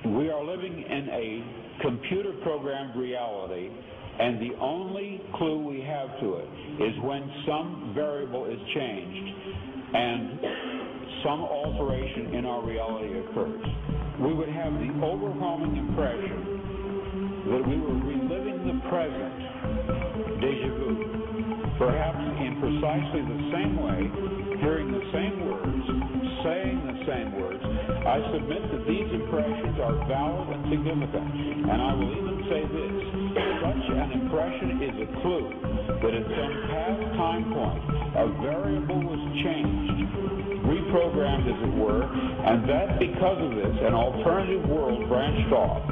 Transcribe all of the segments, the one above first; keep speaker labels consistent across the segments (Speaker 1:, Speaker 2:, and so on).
Speaker 1: We are living in a computer-programmed reality, and the only clue we have to it is when some variable is changed and some alteration in our reality occurs. We would have the overwhelming impression that we were reliving the present, déjà vu, perhaps in precisely the same way, hearing the same words, saying the same words. I submit that these impressions are valid and significant, and I will even say this: such an impression is a clue that at some past time point, a variable was changed, reprogrammed as it were, and that because of this, an alternative world branched off.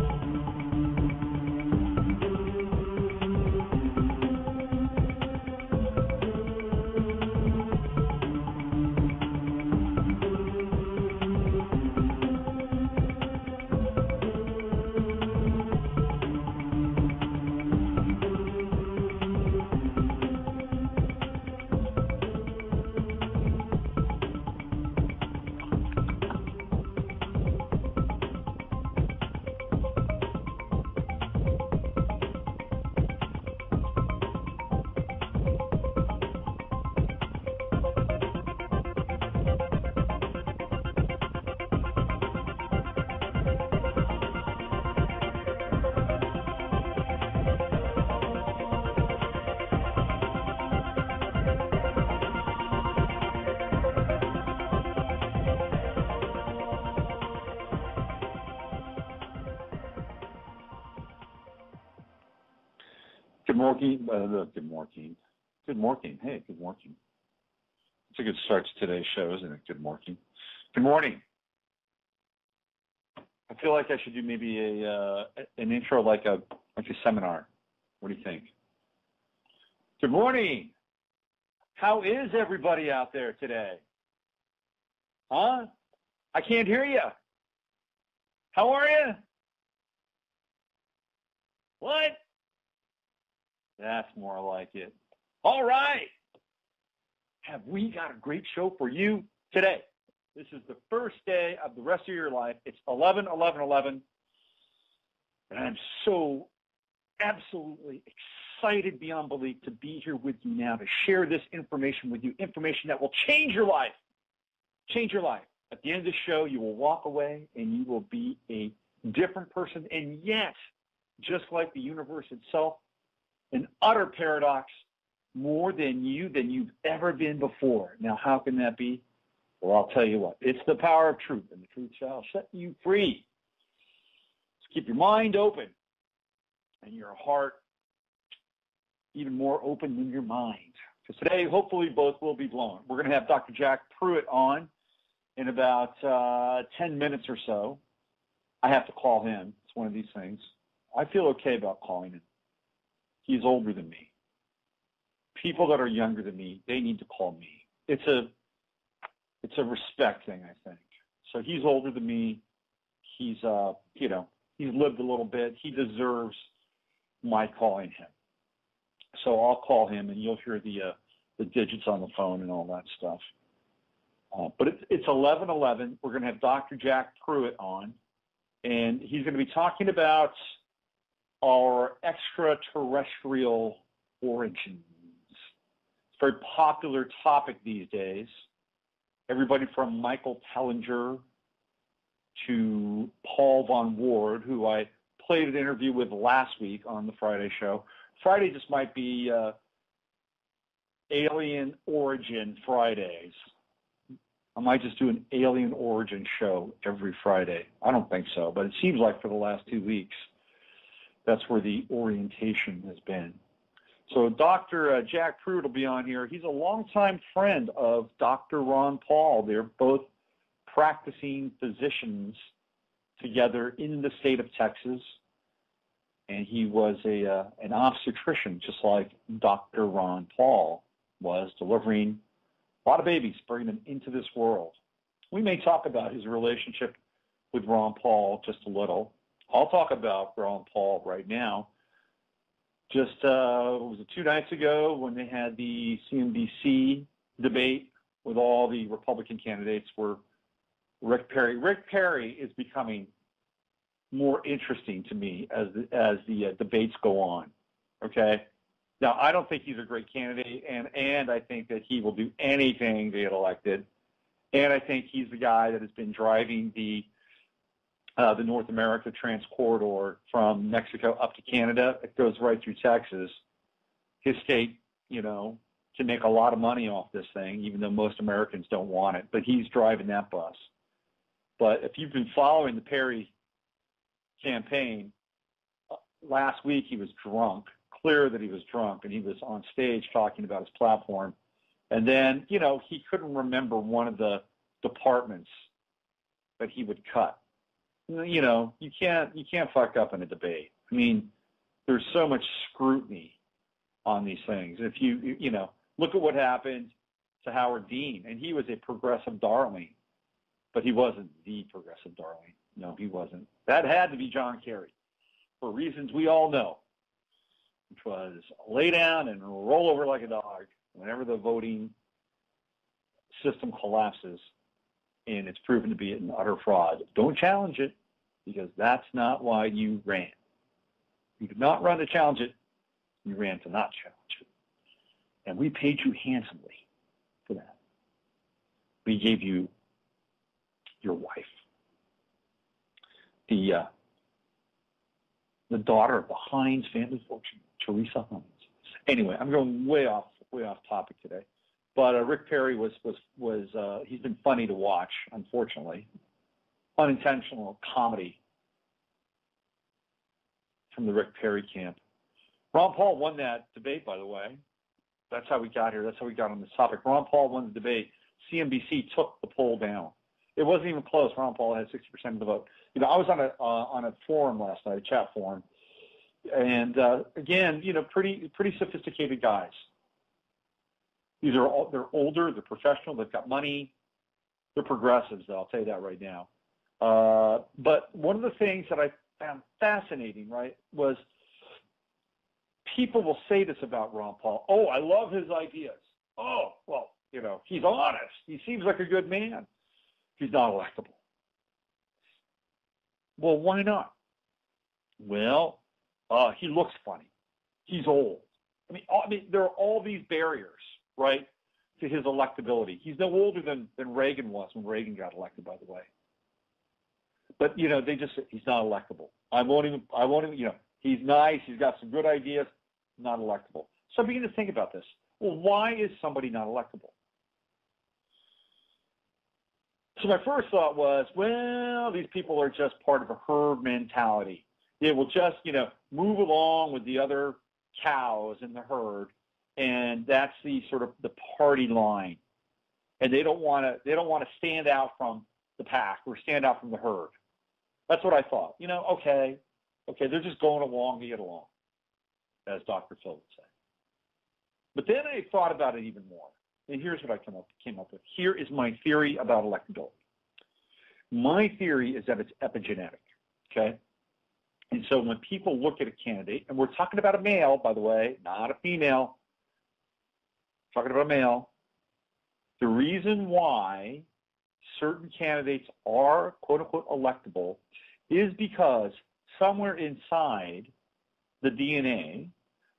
Speaker 2: Good morning. Hey, good morning. It's a good start to today's show, isn't it? Good morning. Good morning. I feel like I should do maybe an intro like a seminar. What do you think? Good morning. How is everybody out there today? Huh? I can't hear you. How are you? What? That's more like it. All right. Have we got a great show for you today? This is the first day of the rest of your life. It's 11/11/11. And I'm so absolutely excited beyond belief to be here with you now to share this information with you, information that will change your life. Change your life. At the end of the show, you will walk away and you will be a different person. And yet, just like the universe itself, an utter paradox, more than you've ever been before. Now, how can that be? Well, I'll tell you what. It's the power of truth, and the truth shall set you free. So keep your mind open and your heart even more open than your mind. Because today, hopefully, both will be blown. We're going to have Dr. Jack Pruett on in about 10 minutes or so. I have to call him. It's one of these things. I feel okay about calling him. He's older than me. People that are younger than me, they need to call me. It's a respect thing, I think. So he's older than me. He's he's lived a little bit. He deserves my calling him. So I'll call him, and you'll hear the digits on the phone and all that stuff. But it's 11/11. We're going to have Dr. Jack Pruett on, and he's going to be talking about our extraterrestrial origins. It's a very popular topic these days. Everybody from Michael Tellinger to Paul Von Ward, who I played an interview with last week on the Friday show. Friday just might be Alien Origin Fridays. I might just do an Alien Origin show every Friday. I don't think so, but it seems like for the last 2 weeks, that's where the orientation has been. So Dr. Jack Pruett will be on here. He's a longtime friend of Dr. Ron Paul. They're both practicing physicians together in the state of Texas. And he was an obstetrician, just like Dr. Ron Paul was, delivering a lot of babies, bringing them into this world. We may talk about his relationship with Ron Paul just a little. I'll talk about Ron Paul right now. Just, was it 2 nights ago when they had the CNBC debate with all the Republican candidates were Rick Perry. Rick Perry is becoming more interesting to me as the debates go on. Okay. Now, I don't think he's a great candidate, and I think that he will do anything to get elected. And I think he's the guy that has been driving the North America Transcorridor from Mexico up to Canada. It goes right through Texas. His state, can make a lot of money off this thing, even though most Americans don't want it. But he's driving that bus. But if you've been following the Perry campaign, last week he was drunk, clear that he was drunk, and he was on stage talking about his platform. And then, he couldn't remember one of the departments that he would cut. You can't fuck up in a debate. I mean, there's so much scrutiny on these things. If you look at what happened to Howard Dean, and he was a progressive darling, but he wasn't the progressive darling. No, he wasn't. That had to be John Kerry, for reasons we all know, which was lay down and roll over like a dog whenever the voting system collapses and it's proven to be an utter fraud. Don't challenge it, because that's not why you ran. You did not run to challenge it. You ran to not challenge it. And we paid you handsomely for that. We gave you your wife, the daughter of the Hines family fortune, Teresa Hines. Anyway, I'm going way off topic today. But Rick Perry was he's been funny to watch, unfortunately. Unintentional comedy from the Rick Perry camp. Ron Paul won that debate, by the way. That's how we got here. That's how we got on this topic. Ron Paul won the debate. CNBC took the poll down. It wasn't even close. Ron Paul had 60% of the vote. I was on a forum last night, a chat forum, and again, pretty sophisticated guys. They're older, they're professional, they've got money, they're progressives, though, I'll tell you that right now. But one of the things that I found fascinating, right, was people will say this about Ron Paul. Oh, I love his ideas. Oh, well, he's honest. He seems like a good man. He's not electable. Well, why not? Well, he looks funny. He's old. I mean, there are all these barriers, right, to his electability. He's no older than Reagan was when Reagan got elected, by the way. But they just say he's not electable. I won't even. He's nice. He's got some good ideas. Not electable. So I begin to think about this. Well, why is somebody not electable? So my first thought was, well, these people are just part of a herd mentality. They will just, move along with the other cows in the herd, and that's the sort of the party line. And they don't want to stand out from the pack or stand out from the herd. That's what I thought. Okay, they're just going along to get along, as Dr. Phil would say. But then I thought about it even more. And here's what I came up with. Here is my theory about electability. My theory is that it's epigenetic, okay? And so when people look at a candidate, and we're talking about a male, by the way, not a female, talking about a male, the reason why certain candidates are, quote-unquote, electable is because somewhere inside the DNA,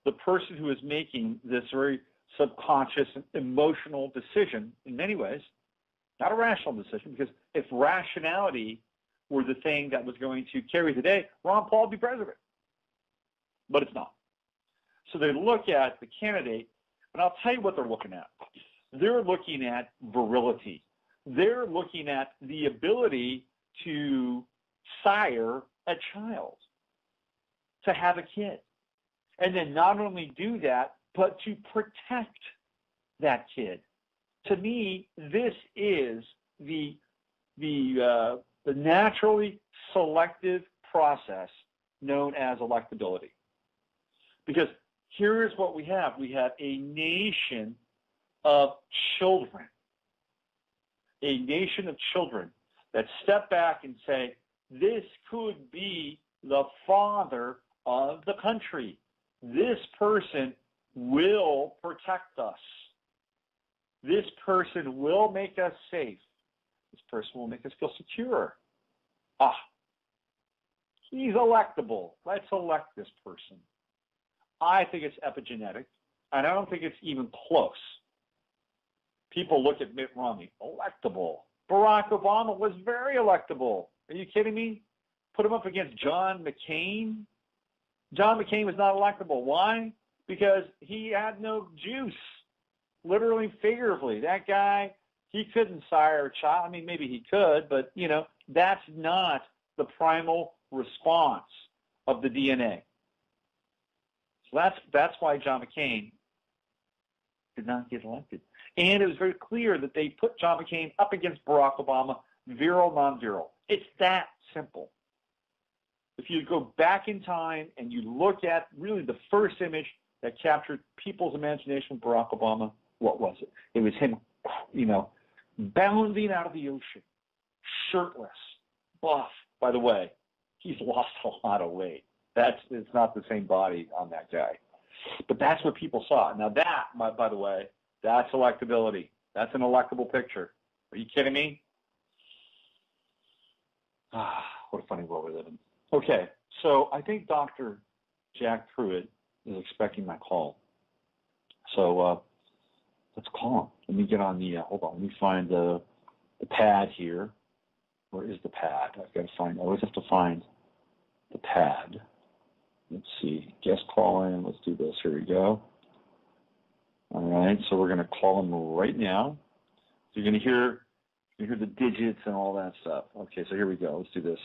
Speaker 2: the person who is making this very subconscious, emotional decision, in many ways, not a rational decision, because if rationality were the thing that was going to carry the day, Ron Paul would be president. But it's not. So they look at the candidate, and I'll tell you what they're looking at. They're looking at virility. They're looking at the ability to sire a child, to have a kid. And then not only do that, but to protect that kid. To me, this is the naturally selective process known as electability. Because here is what we have. We have a nation of children. A nation of children that step back and say, this could be the father of the country. This person will protect us. This person will make us safe. This person will make us feel secure. He's electable. Let's elect this person. I think it's epigenetic, and I don't think it's even close. People look at Mitt Romney, electable. Barack Obama was very electable. Are you kidding me? Put him up against John McCain. John McCain was not electable. Why? Because he had no juice, literally, figuratively. That guy, he couldn't sire a child. I mean, maybe he could, but, you know, that's not the primal response of the DNA. So that's why John McCain did not get elected. And it was very clear that they put John McCain up against Barack Obama, virile, non-virile. It's that simple. If you go back in time and you look at really the first image that captured people's imagination with Barack Obama, what was it? It was him, you know, bounding out of the ocean, shirtless, buff. By the way, he's lost a lot of weight. It's not the same body on that guy. But that's what people saw. Now that, by the way, that's electability. That's an electable picture. Are you kidding me? What a funny world we live in. Okay, so I think Dr. Jack Pruett is expecting my call. So let's call him. Let me get on the, hold on, let me find the pad here. Where is the pad? I've got to find, I always have to find the pad. Let's see, guest call in, let's do this, here we go. All right, so we're going to call him right now. So you're going to hear the digits and all that stuff. Okay, so here we go, let's do this.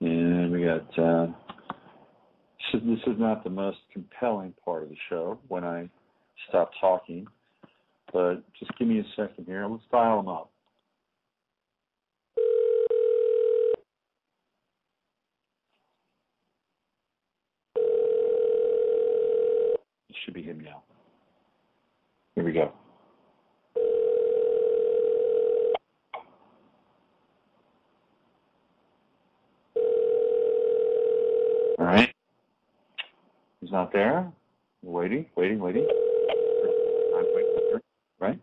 Speaker 2: And we got, this is not the most compelling part of the show when I stop talking, but just give me a second here. Let's dial them up. It should be him now. Here we go. All right. He's not there. Waiting. I'm waiting. Right?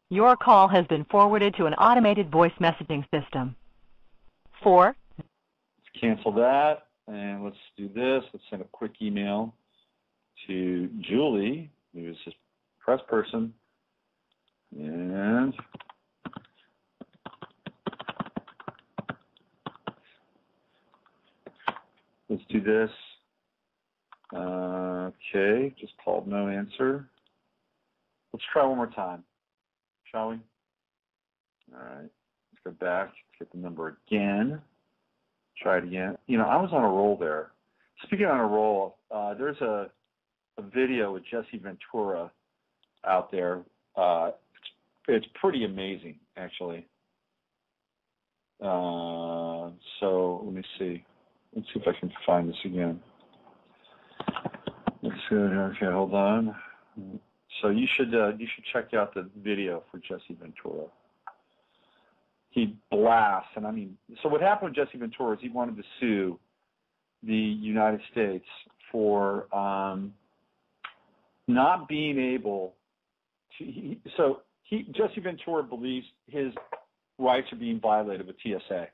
Speaker 3: Your call has been forwarded to an automated voice messaging system. Let's
Speaker 2: cancel that, and let's do this. Let's send a quick email to Julie, who is this press person, and let's do this. Okay, just called, no answer. Let's try one more time, shall we? All right, let's go back, let's get the number again. Try it again. You know, I was on a roll there. Speaking on a roll, there's a video with Jesse Ventura out there. It's pretty amazing, actually. So let me see. Let's see if I can find this again. Let's see. Okay, hold on. So you should check out the video for Jesse Ventura. He blasts, and I mean, so what happened with Jesse Ventura is he wanted to sue the United States for not being able to. Jesse Ventura believes his rights are being violated with TSA,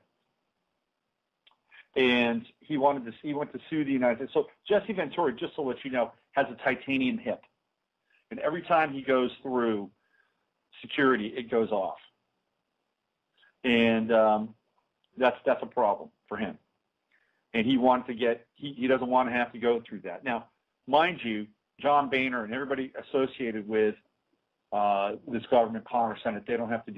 Speaker 2: and he went to sue the United States. So Jesse Ventura, just to let you know, has a titanium hip, and every time he goes through security, it goes off. And that's a problem for him. And he wanted to get, he doesn't want to have to go through that. Now, mind you, John Boehner and everybody associated with this government, Congress, Senate, they don't have to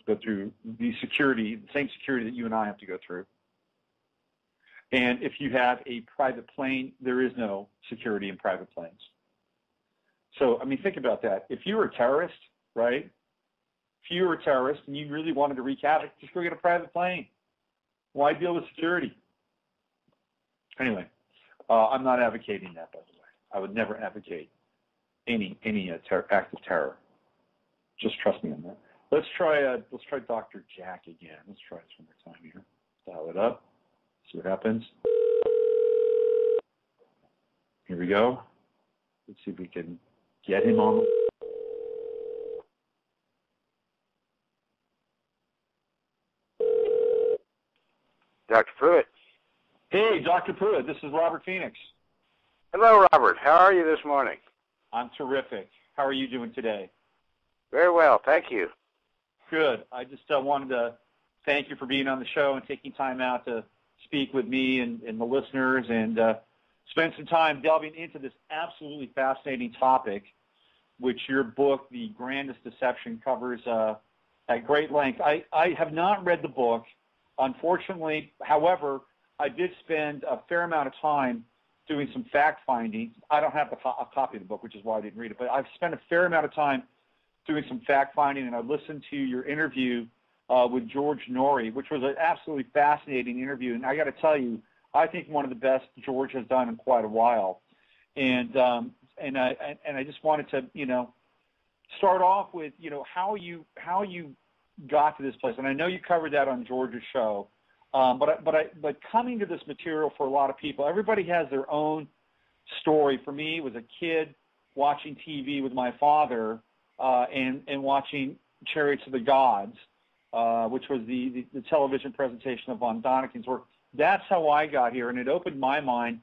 Speaker 2: go through the same security that you and I have to go through. And if you have a private plane, there is no security in private planes. So, I mean, think about that. If you were a terrorist, right? If you were a terrorist and you really wanted to wreak havoc, just go get a private plane. Why deal with security? Anyway, I'm not advocating that, by the way. I would never advocate any act of terror. Just trust me on that. Let's try Dr. Jack again. Let's try this one more time here. Dial it up. See what happens. Here we go. Let's see if we can get him on.
Speaker 4: Dr. Pruett.
Speaker 2: Hey, Dr. Pruett, this is Robert Phoenix.
Speaker 4: Hello, Robert. How are you this morning?
Speaker 2: I'm terrific. How are you doing today?
Speaker 4: Very well, thank you.
Speaker 2: Good. I just wanted to thank you for being on the show and taking time out to speak with me and the listeners and spend some time delving into this absolutely fascinating topic, which your book, The Grandest Deception, covers at great length. I have not read the book, unfortunately. However, I did spend a fair amount of time doing some fact-finding. I don't have a copy of the book, which is why I didn't read it, but I've spent a fair amount of time doing some fact-finding, and I listened to your interview with George Noory, which was an absolutely fascinating interview. And I got to tell you, I think one of the best George has done in quite a while. And I just wanted to, start off with, how you got to this place. And I know you covered that on George's show. But coming to this material for a lot of people, everybody has their own story. For me, it was a kid watching TV with my father and watching Chariots of the Gods, which was the television presentation of Von Daniken's work. That's how I got here, and it opened my mind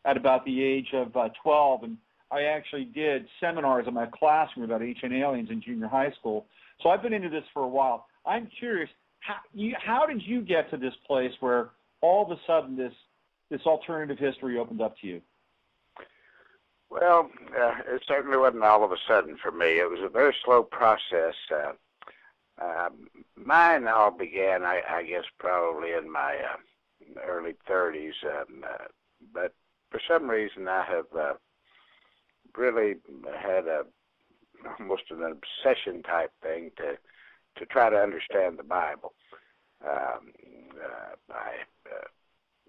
Speaker 2: at about the age of 12. And I actually did seminars in my classroom about ancient aliens in junior high school. So I've been into this for a while. I'm curious, how did you get to this place where all of a sudden this alternative history opened up to you?
Speaker 4: Well, it certainly wasn't all of a sudden for me. It was a very slow process. Mine all began, I guess, probably in my early 30s. But for some reason, I have really had almost an obsession type thing to try to understand the Bible. I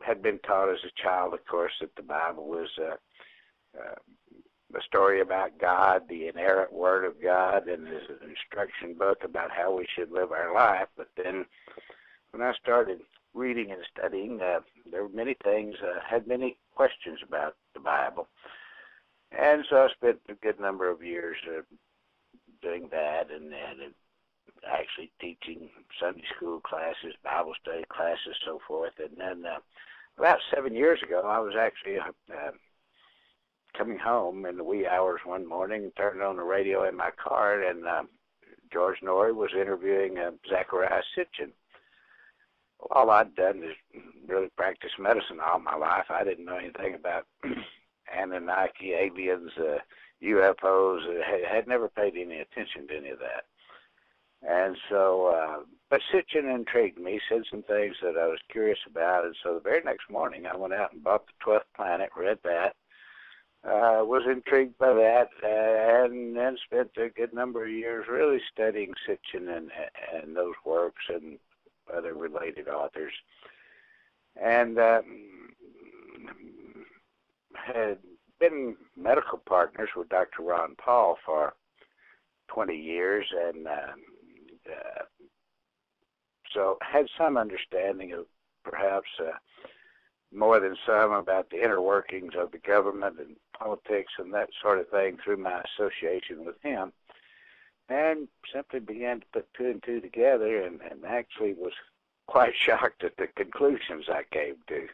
Speaker 4: had been taught as a child, of course, that the Bible was a story about God, the inerrant Word of God, and is an instruction book about how we should live our life. But then when I started reading and studying, there were many things, had many questions about the Bible. And so I spent a good number of years doing that and actually teaching Sunday school classes, Bible study classes, so forth. And then about 7 years ago, I was actually coming home in the wee hours one morning and turned on the radio in my car, and George Noory was interviewing Zecharia Sitchin. All I'd done is really practice medicine all my life. I didn't know anything about Anunnaki, aliens, UFOs. Had never paid any attention to any of that. And so, but Sitchin intrigued me, said some things that I was curious about, and so the very next morning I went out and bought The 12th Planet, read that, was intrigued by that, and then spent a good number of years really studying Sitchin and those works and other related authors. And had been medical partners with Dr. Ron Paul for 20 years, and so had some understanding of perhaps more than some about the inner workings of the government and politics and that sort of thing through my association with him, and simply began to put two and two together, and actually was quite shocked at the conclusions I came to.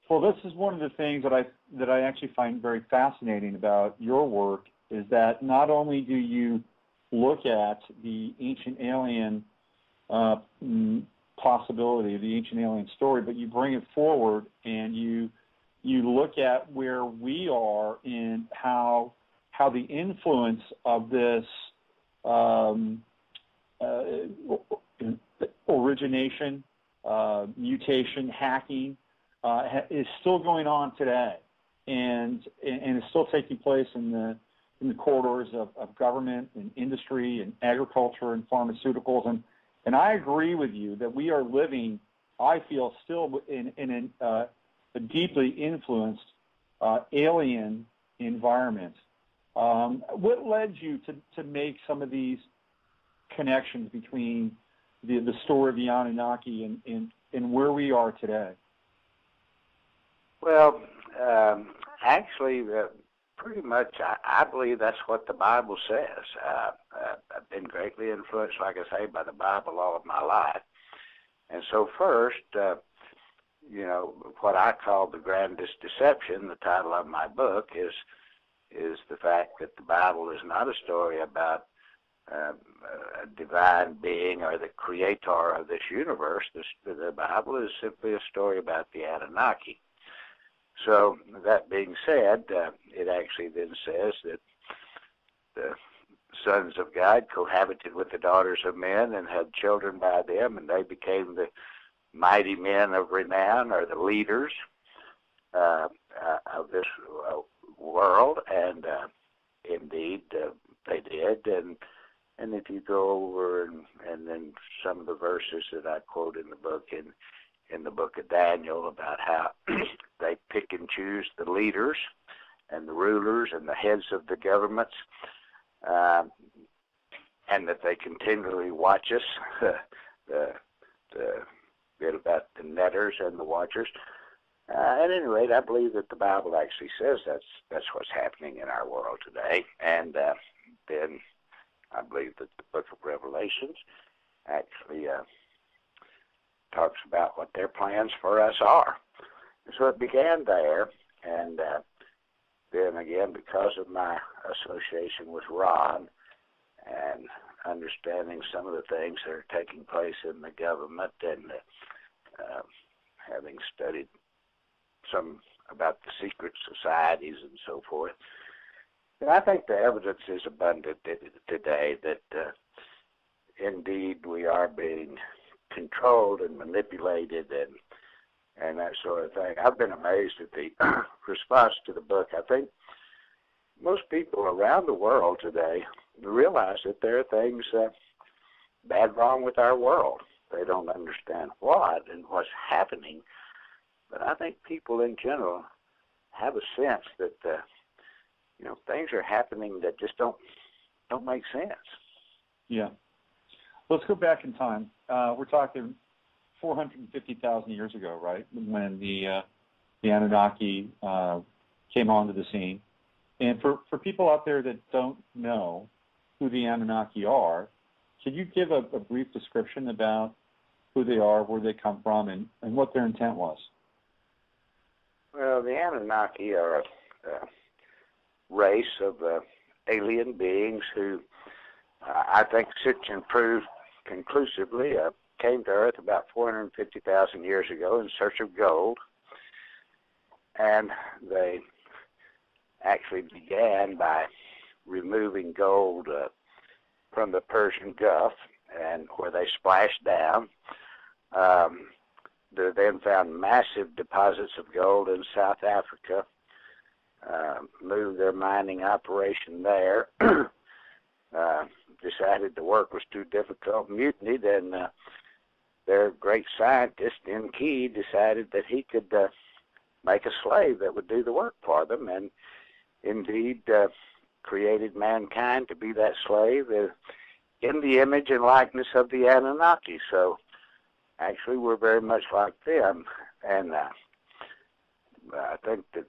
Speaker 2: Well, this is one of the things that I actually find very fascinating about your work, is that not only do you look at the ancient alien possibility, the ancient alien story, but you bring it forward and you look at where we are and how the influence of this origination, mutation, hacking is still going on today, and is still taking place in the corridors of government and industry and agriculture and pharmaceuticals. And I agree with you that we are living, I feel, still in a deeply influenced alien environment. What led you to make some of these connections between the story of the Anunnaki and where we are today?
Speaker 4: Well, actually, pretty much, I believe that's what the Bible says. I've been greatly influenced, like I say, by the Bible all of my life. And so first, what I call the Grandest Deception, the title of my book, is the fact that the Bible is not a story about a divine being or the creator of this universe. The Bible is simply a story about the Anunnaki. So that being said, it actually then says that the sons of God cohabited with the daughters of men and had children by them, and they became the mighty men of renown, or the leaders of this world, and indeed they did. And if you go over and then some of the verses that I quote in the book, in the book of Daniel, about how they pick and choose the leaders and the rulers and the heads of the governments, and that they continually watch us, the bit about the netters and the watchers. At any rate, I believe that the Bible actually says that's what's happening in our world today. And then I believe that the book of Revelations actually talks about what their plans for us are. So it began there, and then again, because of my association with Ron and understanding some of the things that are taking place in the government, and having studied some about the secret societies and so forth, and I think the evidence is abundant today that indeed we are being controlled and manipulated and that sort of thing. I've been amazed at the response to the book. I think most people around the world today realize that there are things bad wrong with our world. They don't understand what and what's happening, but I think people in general have a sense that things are happening that just don't make sense.
Speaker 2: Yeah. Let's go back in time. We're talking 450,000 years ago, right, when the Anunnaki came onto the scene. And for people out there that don't know who the Anunnaki are, could you give a brief description about who they are, where they come from, and what their intent was?
Speaker 4: Well, the Anunnaki are a race of alien beings who I think Sitchin proved conclusively came to Earth about 450,000 years ago in search of gold. And they actually began by removing gold from the Persian Gulf, and where they splashed down. They then found massive deposits of gold in South Africa, moved their mining operation there, decided the work was too difficult, mutinied, and their great scientist, Enki, decided that he could make a slave that would do the work for them, and indeed created mankind to be that slave in the image and likeness of the Anunnaki. So actually we're very much like them, and I think that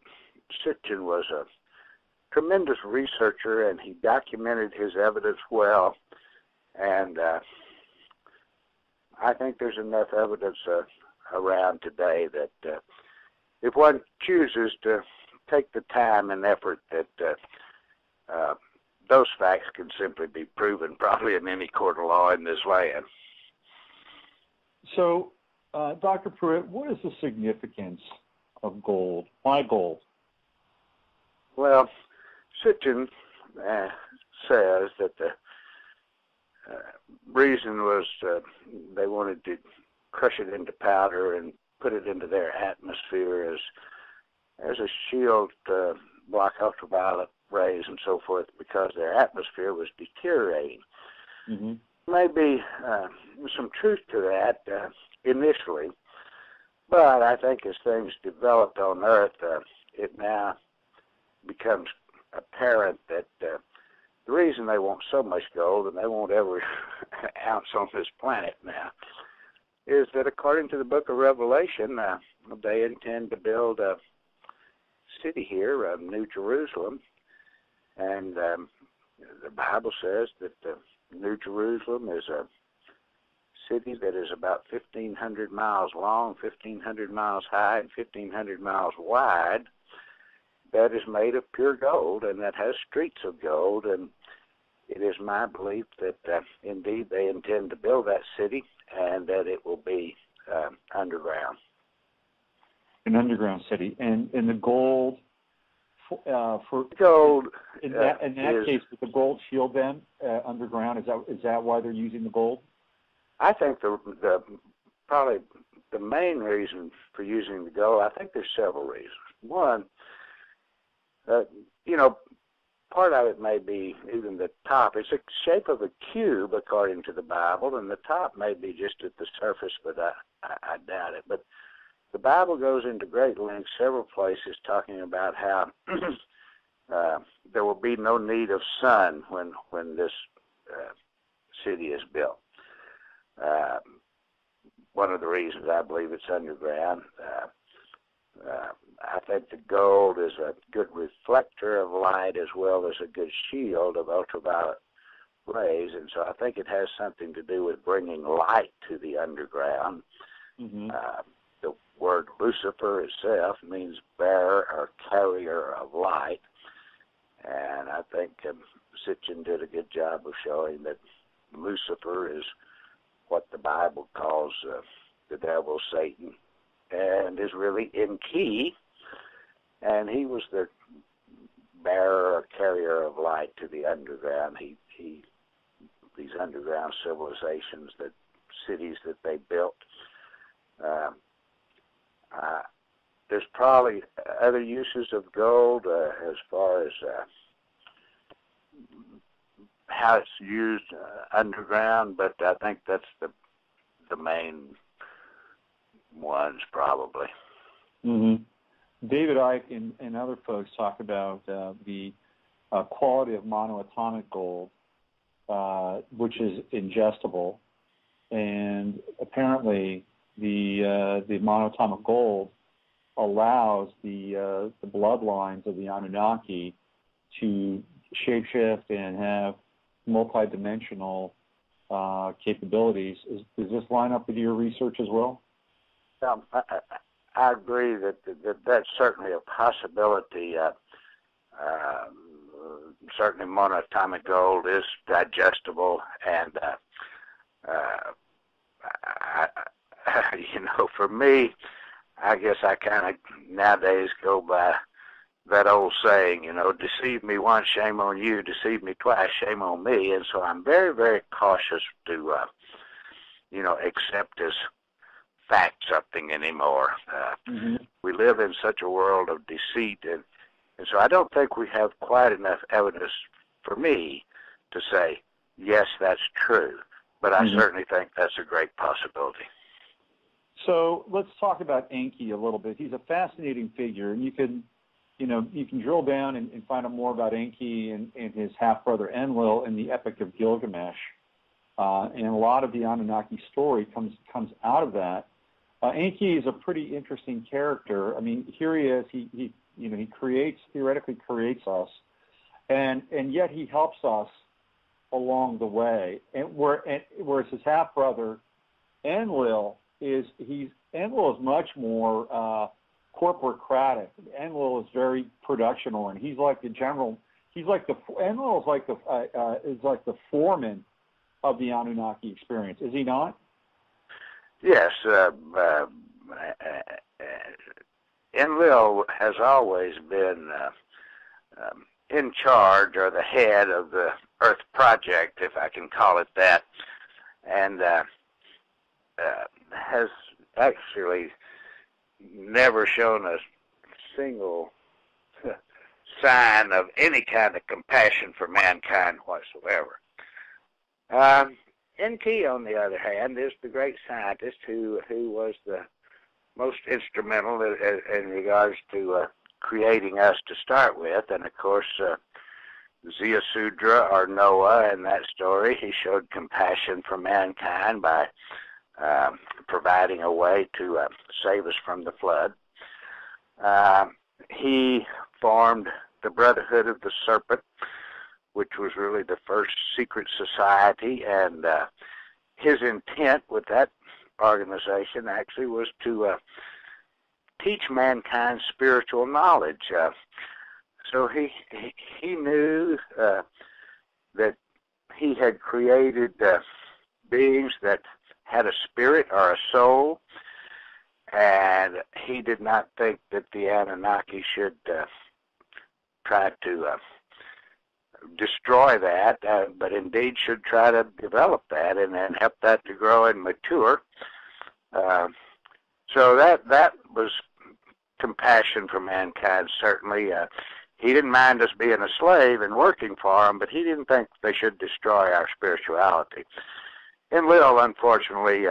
Speaker 4: Sitchin was a tremendous researcher, and he documented his evidence well, and I think there's enough evidence around today that if one chooses to take the time and effort, that those facts can simply be proven probably in any court of law in this land.
Speaker 2: So, Dr. Pruett, what is the significance of gold? Why gold?
Speaker 4: Well, Sitchin says that the reason was they wanted to crush it into powder and put it into their atmosphere as a shield to block ultraviolet rays and so forth, because their atmosphere was deteriorating.
Speaker 2: Mm-hmm.
Speaker 4: Maybe some truth to that initially, but I think as things developed on Earth, it now becomes apparent that the reason they want so much gold, and they want every ounce on this planet now, is that according to the book of Revelation, they intend to build a city here, New Jerusalem, and the Bible says that New Jerusalem is a city that is about 1,500 miles long, 1,500 miles high, and 1,500 miles wide, that is made of pure gold and that has streets of gold. And it is my belief that indeed they intend to build that city and that it will be underground.
Speaker 2: An underground city. And the gold, for
Speaker 4: gold
Speaker 2: in that case, would the gold shield them underground? Is that why they're using the gold?
Speaker 4: I think the probably the main reason for using the gold, I think there's several reasons. One, part of it may be even the top. It's the shape of a cube, according to the Bible, and the top may be just at the surface, but I doubt it. But the Bible goes into great lengths, several places, talking about how there will be no need of sun when this city is built. One of the reasons I believe it's underground, I think the gold is a good reflector of light as well as a good shield of ultraviolet rays, and so I think it has something to do with bringing light to the underground.
Speaker 2: Mm-hmm.
Speaker 4: The word Lucifer itself means bearer or carrier of light, and I think Sitchin did a good job of showing that Lucifer is what the Bible calls the devil, Satan, and is really in key, and he was the bearer or carrier of light to the underground. He these underground civilizations, that cities that they built. There's probably other uses of gold as far as how it's used underground, but I think that's the main ones probably.
Speaker 2: Mm-hmm. David Icke and other folks talk about the quality of monoatomic gold, which is ingestible, and apparently the monoatomic gold allows the bloodlines of the Anunnaki to shapeshift and have multidimensional capabilities. Does this line up with your research as well?
Speaker 4: I agree that that's certainly a possibility. Certainly monoatomic gold is digestible, and for me, I guess I kind of nowadays go by that old saying, deceive me once, shame on you, deceive me twice, shame on me. And so I'm very, very cautious to, accept as fact something anymore.
Speaker 2: Mm-hmm.
Speaker 4: We live in such a world of deceit, and so I don't think we have quite enough evidence for me to say, yes, that's true. But I
Speaker 2: Mm-hmm.
Speaker 4: certainly think that's a great possibility.
Speaker 2: So let's talk about Enki a little bit. He's a fascinating figure, and you can drill down and find out more about Enki and his half-brother Enlil in the Epic of Gilgamesh. And a lot of the Anunnaki story comes out of that. Enki is a pretty interesting character. I mean, here he is. He theoretically creates us, and yet he helps us along the way. Whereas his half-brother Enlil is much more corporatocratic. Enlil is very production-oriented. He's like the general. Enlil is like the foreman of the Anunnaki experience. Is he not?
Speaker 4: Yes. Enlil has always been in charge, or the head of the Earth Project, if I can call it that, and has actually never shown a single sign of any kind of compassion for mankind whatsoever. Enki, on the other hand, is the great scientist who was the most instrumental in regards to creating us to start with. And, of course, Zeusudra, or Noah, in that story, he showed compassion for mankind by providing a way to save us from the flood. He formed the Brotherhood of the Serpent, which was really the first secret society, and his intent with that organization actually was to teach mankind spiritual knowledge. So he knew that he had created beings that had a spirit or a soul, and he did not think that the Anunnaki should try to destroy that, but indeed should try to develop that and help that to grow and mature. So that was compassion for mankind, certainly. He didn't mind us being a slave and working for him, but he didn't think they should destroy our spirituality. Enlil, unfortunately,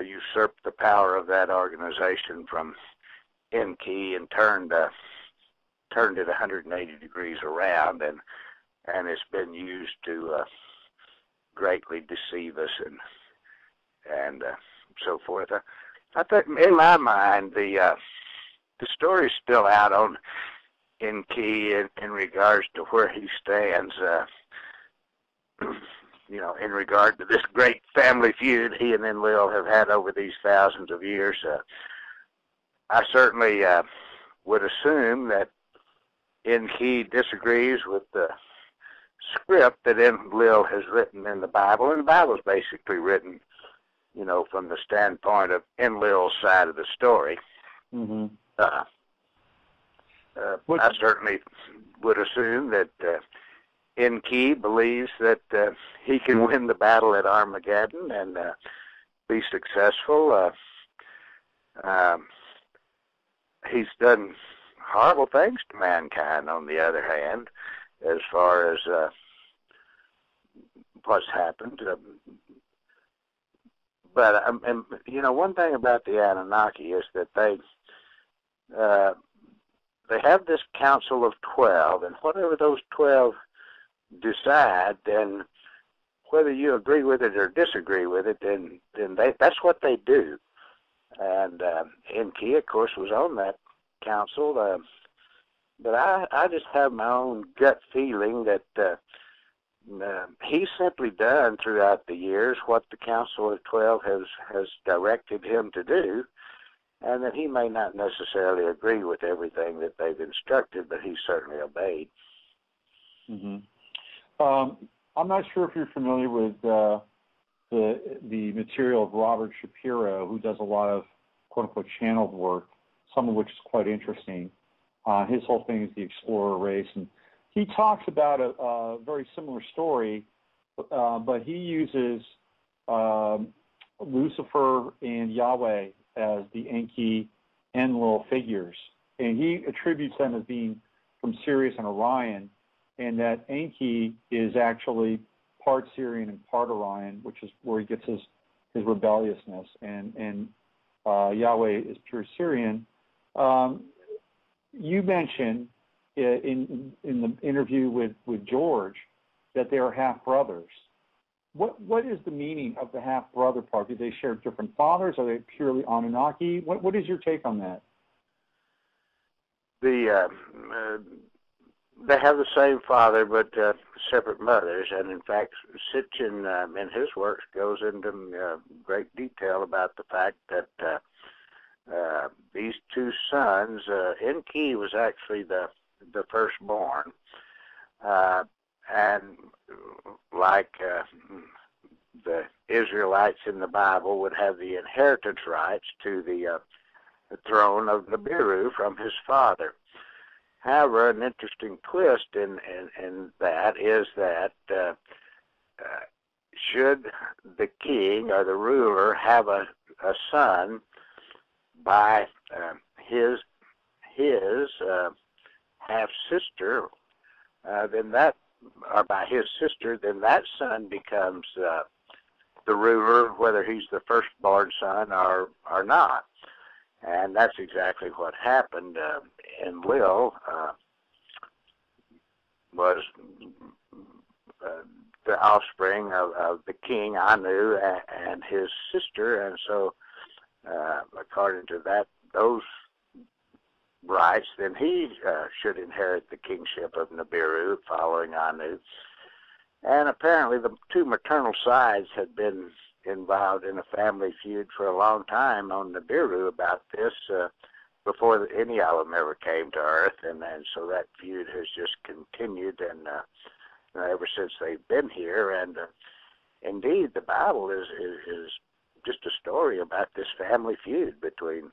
Speaker 4: usurped the power of that organization from Enki and turned it 180 degrees around, and it's been used to greatly deceive us and so forth. I think, in my mind, the story's still out on Enki in regards to where he stands. In regard to this great family feud he and Enlil have had over these thousands of years. I certainly would assume that Enki disagrees with the script that Enlil has written in the Bible, and the Bible is basically written, from the standpoint of Enlil's side of the story.
Speaker 2: Mm-hmm.
Speaker 4: I certainly would assume that Enki believes that he can win the battle at Armageddon and be successful. He's done horrible things to mankind, on the other hand, as far as what's happened. But one thing about the Anunnaki is that they have this Council of 12, and whatever those 12 decide, then whether you agree with it or disagree with it, then that's what they do. And Enki, of course, was on that council, but I just have my own gut feeling that he's simply done throughout the years what the Council of 12 has directed him to do, and that he may not necessarily agree with everything that they've instructed, but he certainly obeyed.
Speaker 2: Mm-hmm. I'm not sure if you're familiar with the material of Robert Shapiro, who does a lot of quote-unquote channeled work, some of which is quite interesting. His whole thing is the explorer race, and he talks about a very similar story, but he uses Lucifer and Yahweh as the Enki Enlil figures, and he attributes them as being from Sirius and Orion, and that Enki is actually part Sirian and part Orion, which is where he gets his rebelliousness, and Yahweh is pure Sirian. You mentioned in the interview with George that they are half brothers. What is the meaning of the half brother part? Do they share different fathers? Are they purely Anunnaki? What is your take on that?
Speaker 4: They have the same father, but separate mothers. And in fact, Sitchin, in his works, goes into great detail about the fact that these two sons, Enki was actually the firstborn, and like the Israelites in the Bible would have the inheritance rights to the throne of Nibiru from his father. However, an interesting twist in that is that should the king or the ruler have a son by his half sister, then that, or by his sister, then that son becomes the ruler, whether he's the firstborn son or not. And that's exactly what happened. Enlil was the offspring of the king Anu and his sister, and so according to those rights, then he should inherit the kingship of Nibiru following Anu. And apparently the two maternal sides had been involved in a family feud for a long time on Nibiru about this before any of them ever came to Earth. And so that feud has just continued and ever since they've been here. And indeed, the Bible is just a story about this family feud between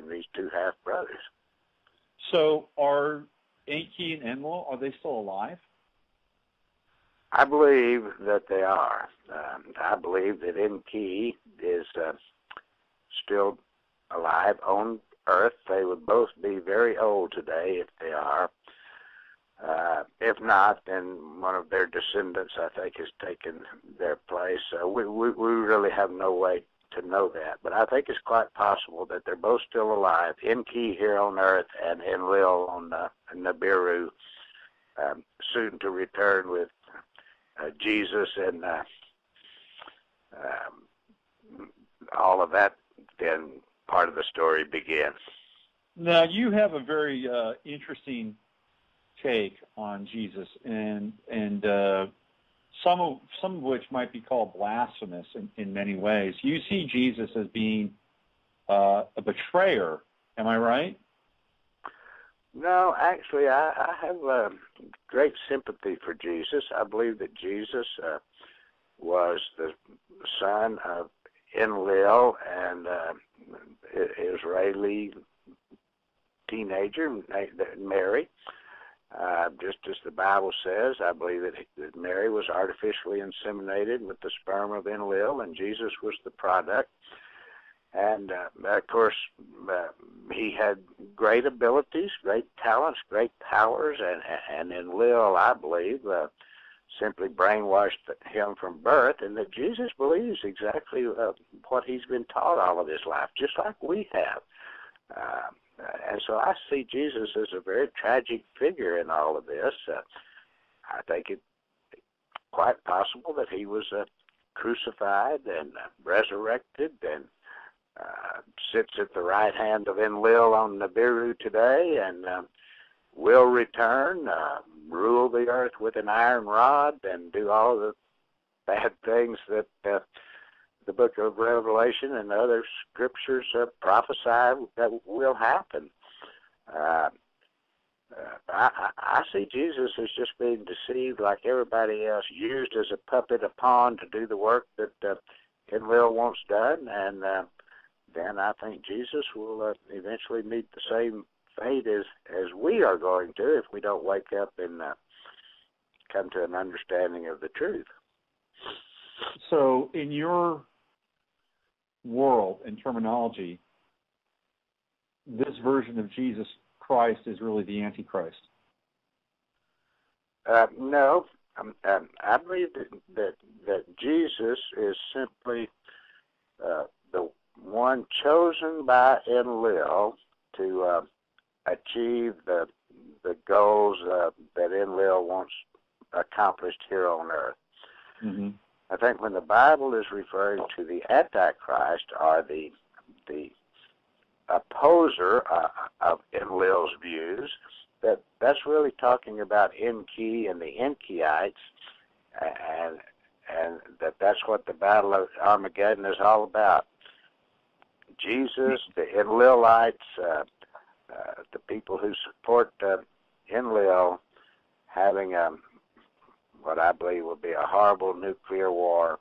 Speaker 4: these two half-brothers.
Speaker 2: So are Enki and Enlil, are they still alive?
Speaker 4: I believe that they are. I believe that Enki is still alive on Earth. They would both be very old today if they are. If not, then one of their descendants, I think, has taken their place. We really have no way to know that. But I think it's quite possible that they're both still alive. Enki here on Earth and Enlil on Nibiru, soon to return with Jesus and all of that. Then part of the story begins.
Speaker 2: Now, you have a very interesting take on Jesus, and some of which might be called blasphemous in many ways. You see Jesus as being a betrayer. Am I right?
Speaker 4: No, actually, I have great sympathy for Jesus. I believe that Jesus was the son of Enlil and Israeli teenager Mary. Just as the Bible says, I believe that Mary was artificially inseminated with the sperm of Enlil, and Jesus was the product. And, of course, he had great abilities, great talents, great powers, and Enlil, I believe, simply brainwashed him from birth, and that Jesus believes exactly what he's been taught all of his life, just like we have. And so I see Jesus as a very tragic figure in all of this. I think it's quite possible that he was crucified and resurrected and sits at the right hand of Enlil on Nibiru today and will return, rule the earth with an iron rod and do all the bad things that the book of Revelation and other scriptures prophesy that will happen. I see Jesus as just being deceived like everybody else, used as a puppet, a pawn to do the work that Enlil wants done, and then I think Jesus will eventually meet the same fate as we are going to if we don't wake up and come to an understanding of the truth.
Speaker 2: So in your world and terminology, this version of Jesus Christ is really the Antichrist.
Speaker 4: No, I believe that Jesus is simply the one chosen by Enlil to achieve the goals that Enlil wants accomplished here on Earth.
Speaker 2: Mm-hmm.
Speaker 4: I think when the Bible is referring to the Antichrist or the opposer of Enlil's views, that's really talking about Enki and the Enkiites, and that's what the Battle of Armageddon is all about. Jesus, the Enlilites, the people who support Enlil having what I believe will be a horrible nuclear war,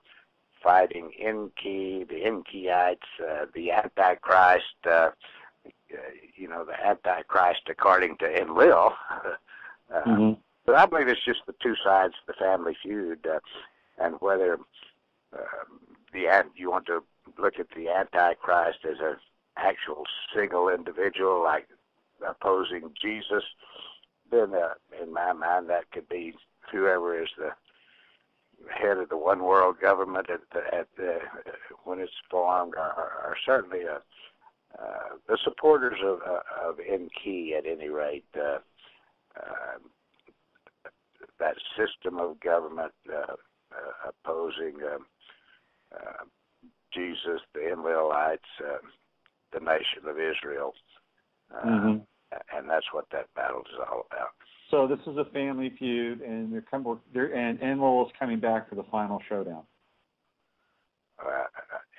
Speaker 4: fighting Enki, the Enkiites, the Antichrist, the Antichrist according to Enlil.
Speaker 2: Mm-hmm.
Speaker 4: But I believe it's just the two sides of the family feud, and whether you want to look at the Antichrist as an actual single individual, like opposing Jesus, then in my mind that could be whoever is the head of the one world government when it's formed, are certainly the supporters of Enki at any rate. That system of government opposing Jesus, the Enlilites, the nation of Israel,
Speaker 2: mm-hmm.
Speaker 4: and that's what that battle is all about.
Speaker 2: So this is a family feud, and and Enlil is coming back for the final showdown.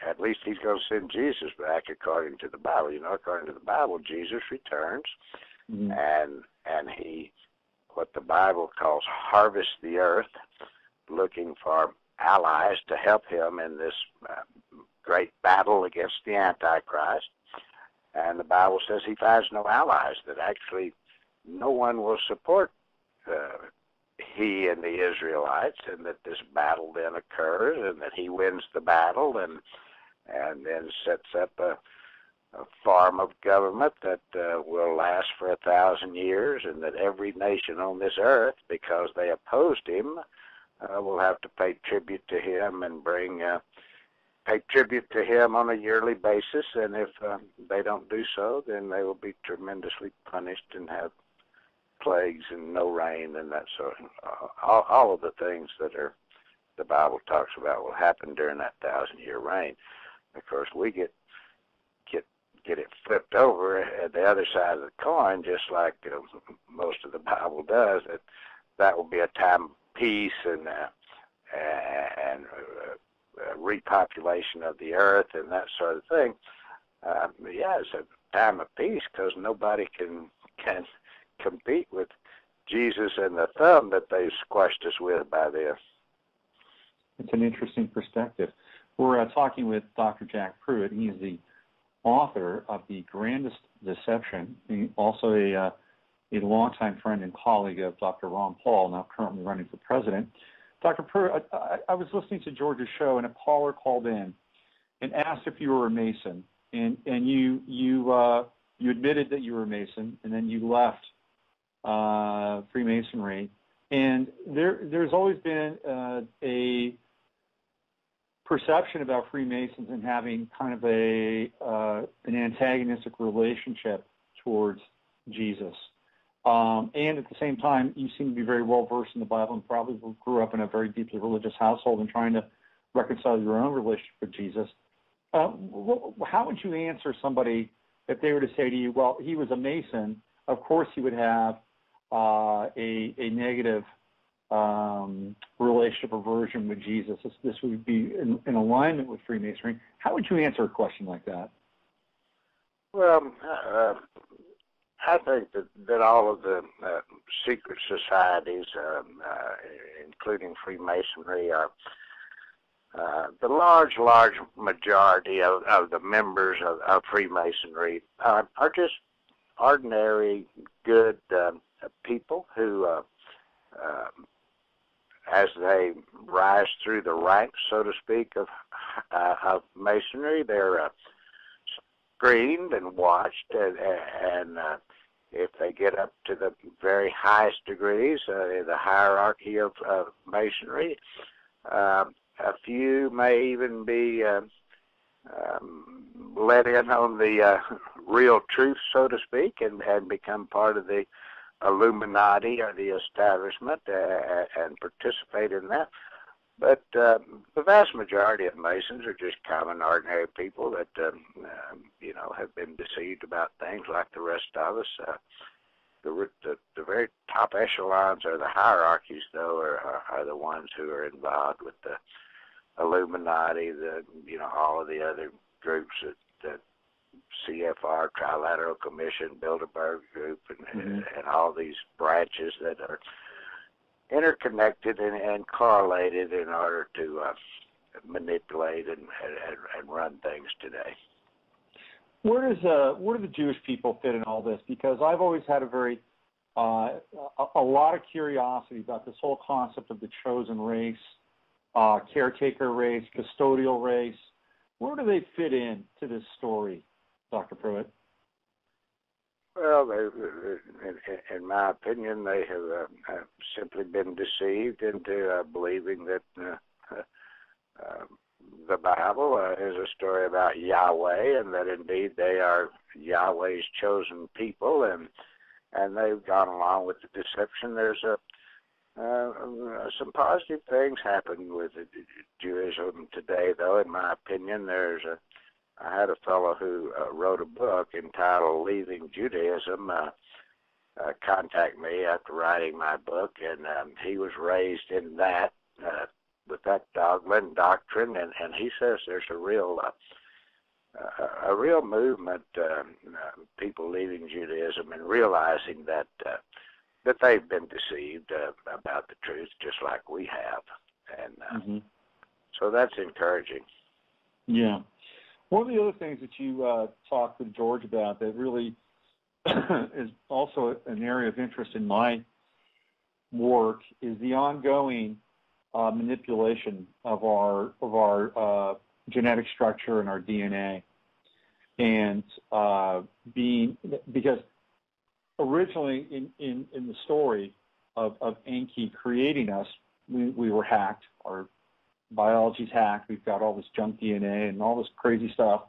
Speaker 4: At least he's going to send Jesus back, according to the Bible. You know, according to the Bible, Jesus returns, and he, what the Bible calls, harvests the earth, looking for allies to help him in this great battle against the Antichrist. And the Bible says he finds no allies, that actually no one will support he and the Israelites, and that this battle then occurs, and that he wins the battle, and then sets up a form of government that will last for 1,000 years, and that every nation on this earth, because they opposed him, will have to pay tribute to him and pay tribute to him on a yearly basis, and if they don't do so, then they will be tremendously punished and have plagues and no rain and that sort of all of the things that the Bible talks about will happen during that 1,000-year reign. Of course, we get it flipped over at the other side of the coin, just like most of the Bible does. That will be a time of peace and repopulation of the earth and that sort of thing. It's a time of peace because nobody can compete with Jesus and the thumb that they've squashed us with by this.
Speaker 2: It's an interesting perspective. We're talking with Dr. Jack Pruett. He's the author of The Grandest Deception. He's also a longtime friend and colleague of Dr. Ron Paul, now currently running for president. Dr. Pruett, I was listening to George's show, and a caller called in and asked if you were a Mason, and you admitted that you were a Mason, and then you left Freemasonry. And there's always been a perception about Freemasons and having kind of an antagonistic relationship towards Jesus. And at the same time, you seem to be very well versed in the Bible and probably grew up in a very deeply religious household and trying to reconcile your own relationship with Jesus. How would you answer somebody if they were to say to you, well, he was a Mason, of course he would have a negative relationship or version with Jesus? This would be in alignment with Freemasonry. How would you answer a question like that?
Speaker 4: Well, I think that all of the secret societies, including Freemasonry, are the large majority of the members of Freemasonry are just ordinary, good people who, as they rise through the ranks, so to speak, of Masonry, they're screened and watched, and if they get up to the very highest degrees in the hierarchy of Masonry, a few may even be let in on the real truth, so to speak, and become part of the Illuminati or the establishment and participate in that. But the vast majority of Masons are just common, ordinary people that, have been deceived about things like the rest of us. The very top echelons or the hierarchies, though, are the ones who are involved with the Illuminati, all of the other groups that CFR, Trilateral Commission, Bilderberg Group, and all these branches that are interconnected and correlated in order to manipulate and run things today.
Speaker 2: Where do the Jewish people fit in all this? Because I've always had a lot of curiosity about this whole concept of the chosen race, caretaker race, custodial race. Where do they fit in to this story, Dr. Pruett?
Speaker 4: Well, in my opinion, they have simply been deceived into believing that the Bible is a story about Yahweh, and that indeed they are Yahweh's chosen people, and they've gone along with the deception. There's some positive things happen with Judaism today, though. In my opinion, I had a fellow who wrote a book entitled "Leaving Judaism," contact me after writing my book, and he was raised in that, with that dogma and doctrine, and he says there's a real movement, people leaving Judaism and realizing that they've been deceived about the truth, just like we have, and so that's encouraging.
Speaker 2: Yeah. One of the other things that you talked with George about that really is also an area of interest in my work is the ongoing manipulation of our genetic structure and our DNA, and because originally in the story of Enki creating us, we were hacked. Our biology's hacked. We've got all this junk DNA and all this crazy stuff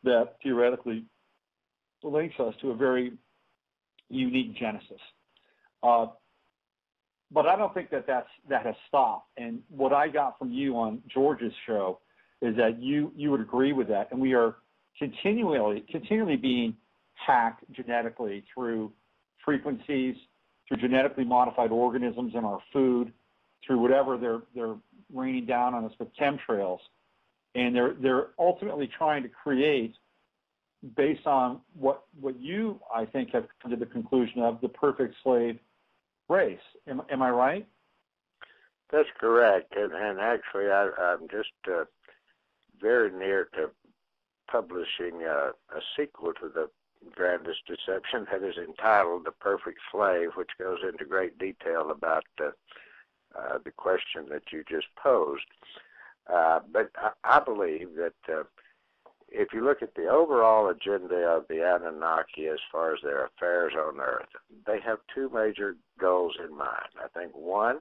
Speaker 2: that theoretically links us to a very unique genesis. But I don't think that has stopped. And what I got from you on George's show is that you would agree with that. And we are continually being hacked genetically through frequencies, through genetically modified organisms in our food, through whatever they're raining down on us with chemtrails. And they're ultimately trying to create, based on what you, I think, have come to the conclusion of, the perfect slave race. Am I right?
Speaker 4: That's correct. And actually, I'm just very near to publishing a sequel to the Grandest Deception that is entitled The Perfect Slave, which goes into great detail about the question that you just posed. But I believe that if you look at the overall agenda of the Anunnaki as far as their affairs on Earth, they have two major goals in mind. I think one,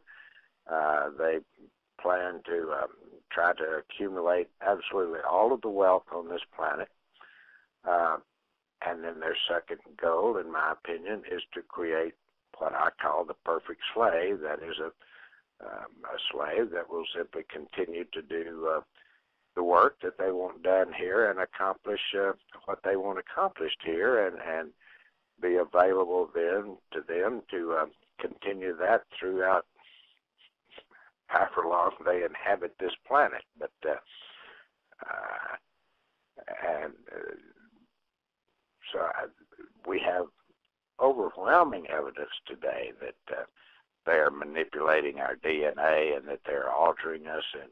Speaker 4: they plan to try to accumulate absolutely all of the wealth on this planet. And then their second goal, in my opinion, is to create what I call the perfect slave. That is a slave that will simply continue to do the work that they want done here and accomplish what they want accomplished here, and be available then to them to continue that throughout however long they inhabit this planet. But we have overwhelming evidence today that they are manipulating our DNA and that they're altering us, and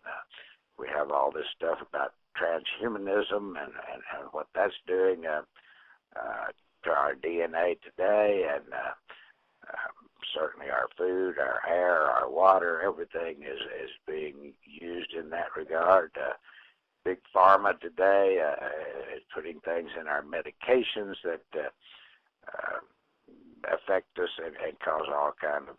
Speaker 4: we have all this stuff about transhumanism and what that's doing to our DNA today, and certainly our food, our air, our water, everything is being used in that regard. Big Pharma today is putting things in our medications that affect us and cause all kind of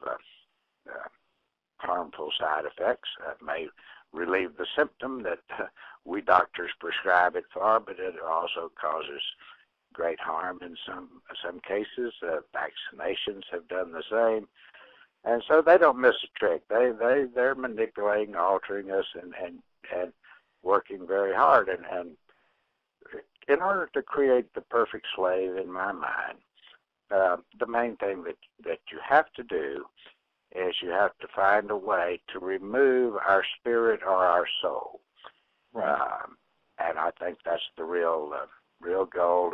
Speaker 4: harmful side effects. May relieve the symptom that we doctors prescribe it for, but it also causes great harm in some cases. Vaccinations have done the same, and so they don't miss a trick. They're manipulating, altering us, and working very hard. And in order to create the perfect slave, in my mind, the main thing that you have to do is you have to find a way to remove our spirit or our soul. Right. And I think that's the real goal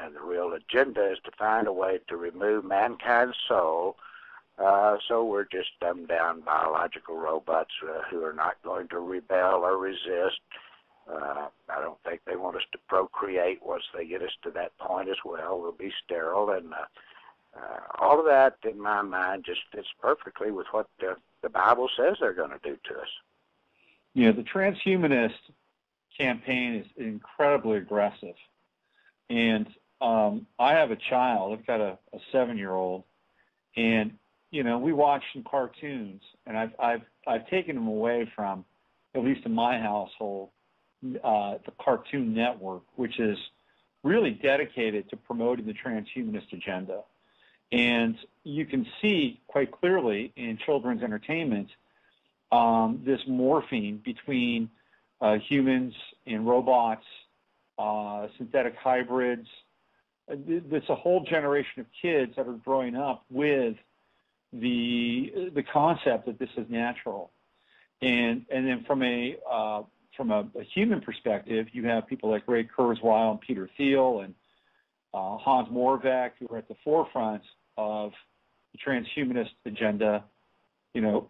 Speaker 4: and the real agenda, is to find a way to remove mankind's soul, so we're just dumbed down biological robots who are not going to rebel or resist. I don't think they want us to procreate once they get us to that point as well. We'll be sterile, and all of that, in my mind, just fits perfectly with what the Bible says they're going to do to us.
Speaker 2: Yeah, the transhumanist campaign is incredibly aggressive. And I have a child. I've got a 7-year-old, and we watch some cartoons, and I've taken them away from, at least in my household, the Cartoon Network, which is really dedicated to promoting the transhumanist agenda. And you can see quite clearly in children's entertainment this morphing between humans and robots, synthetic hybrids, there's a whole generation of kids that are growing up with the concept that this is natural, and then from a human perspective, you have people like Ray Kurzweil and Peter Thiel and Hans Moravec, who are at the forefront of the transhumanist agenda,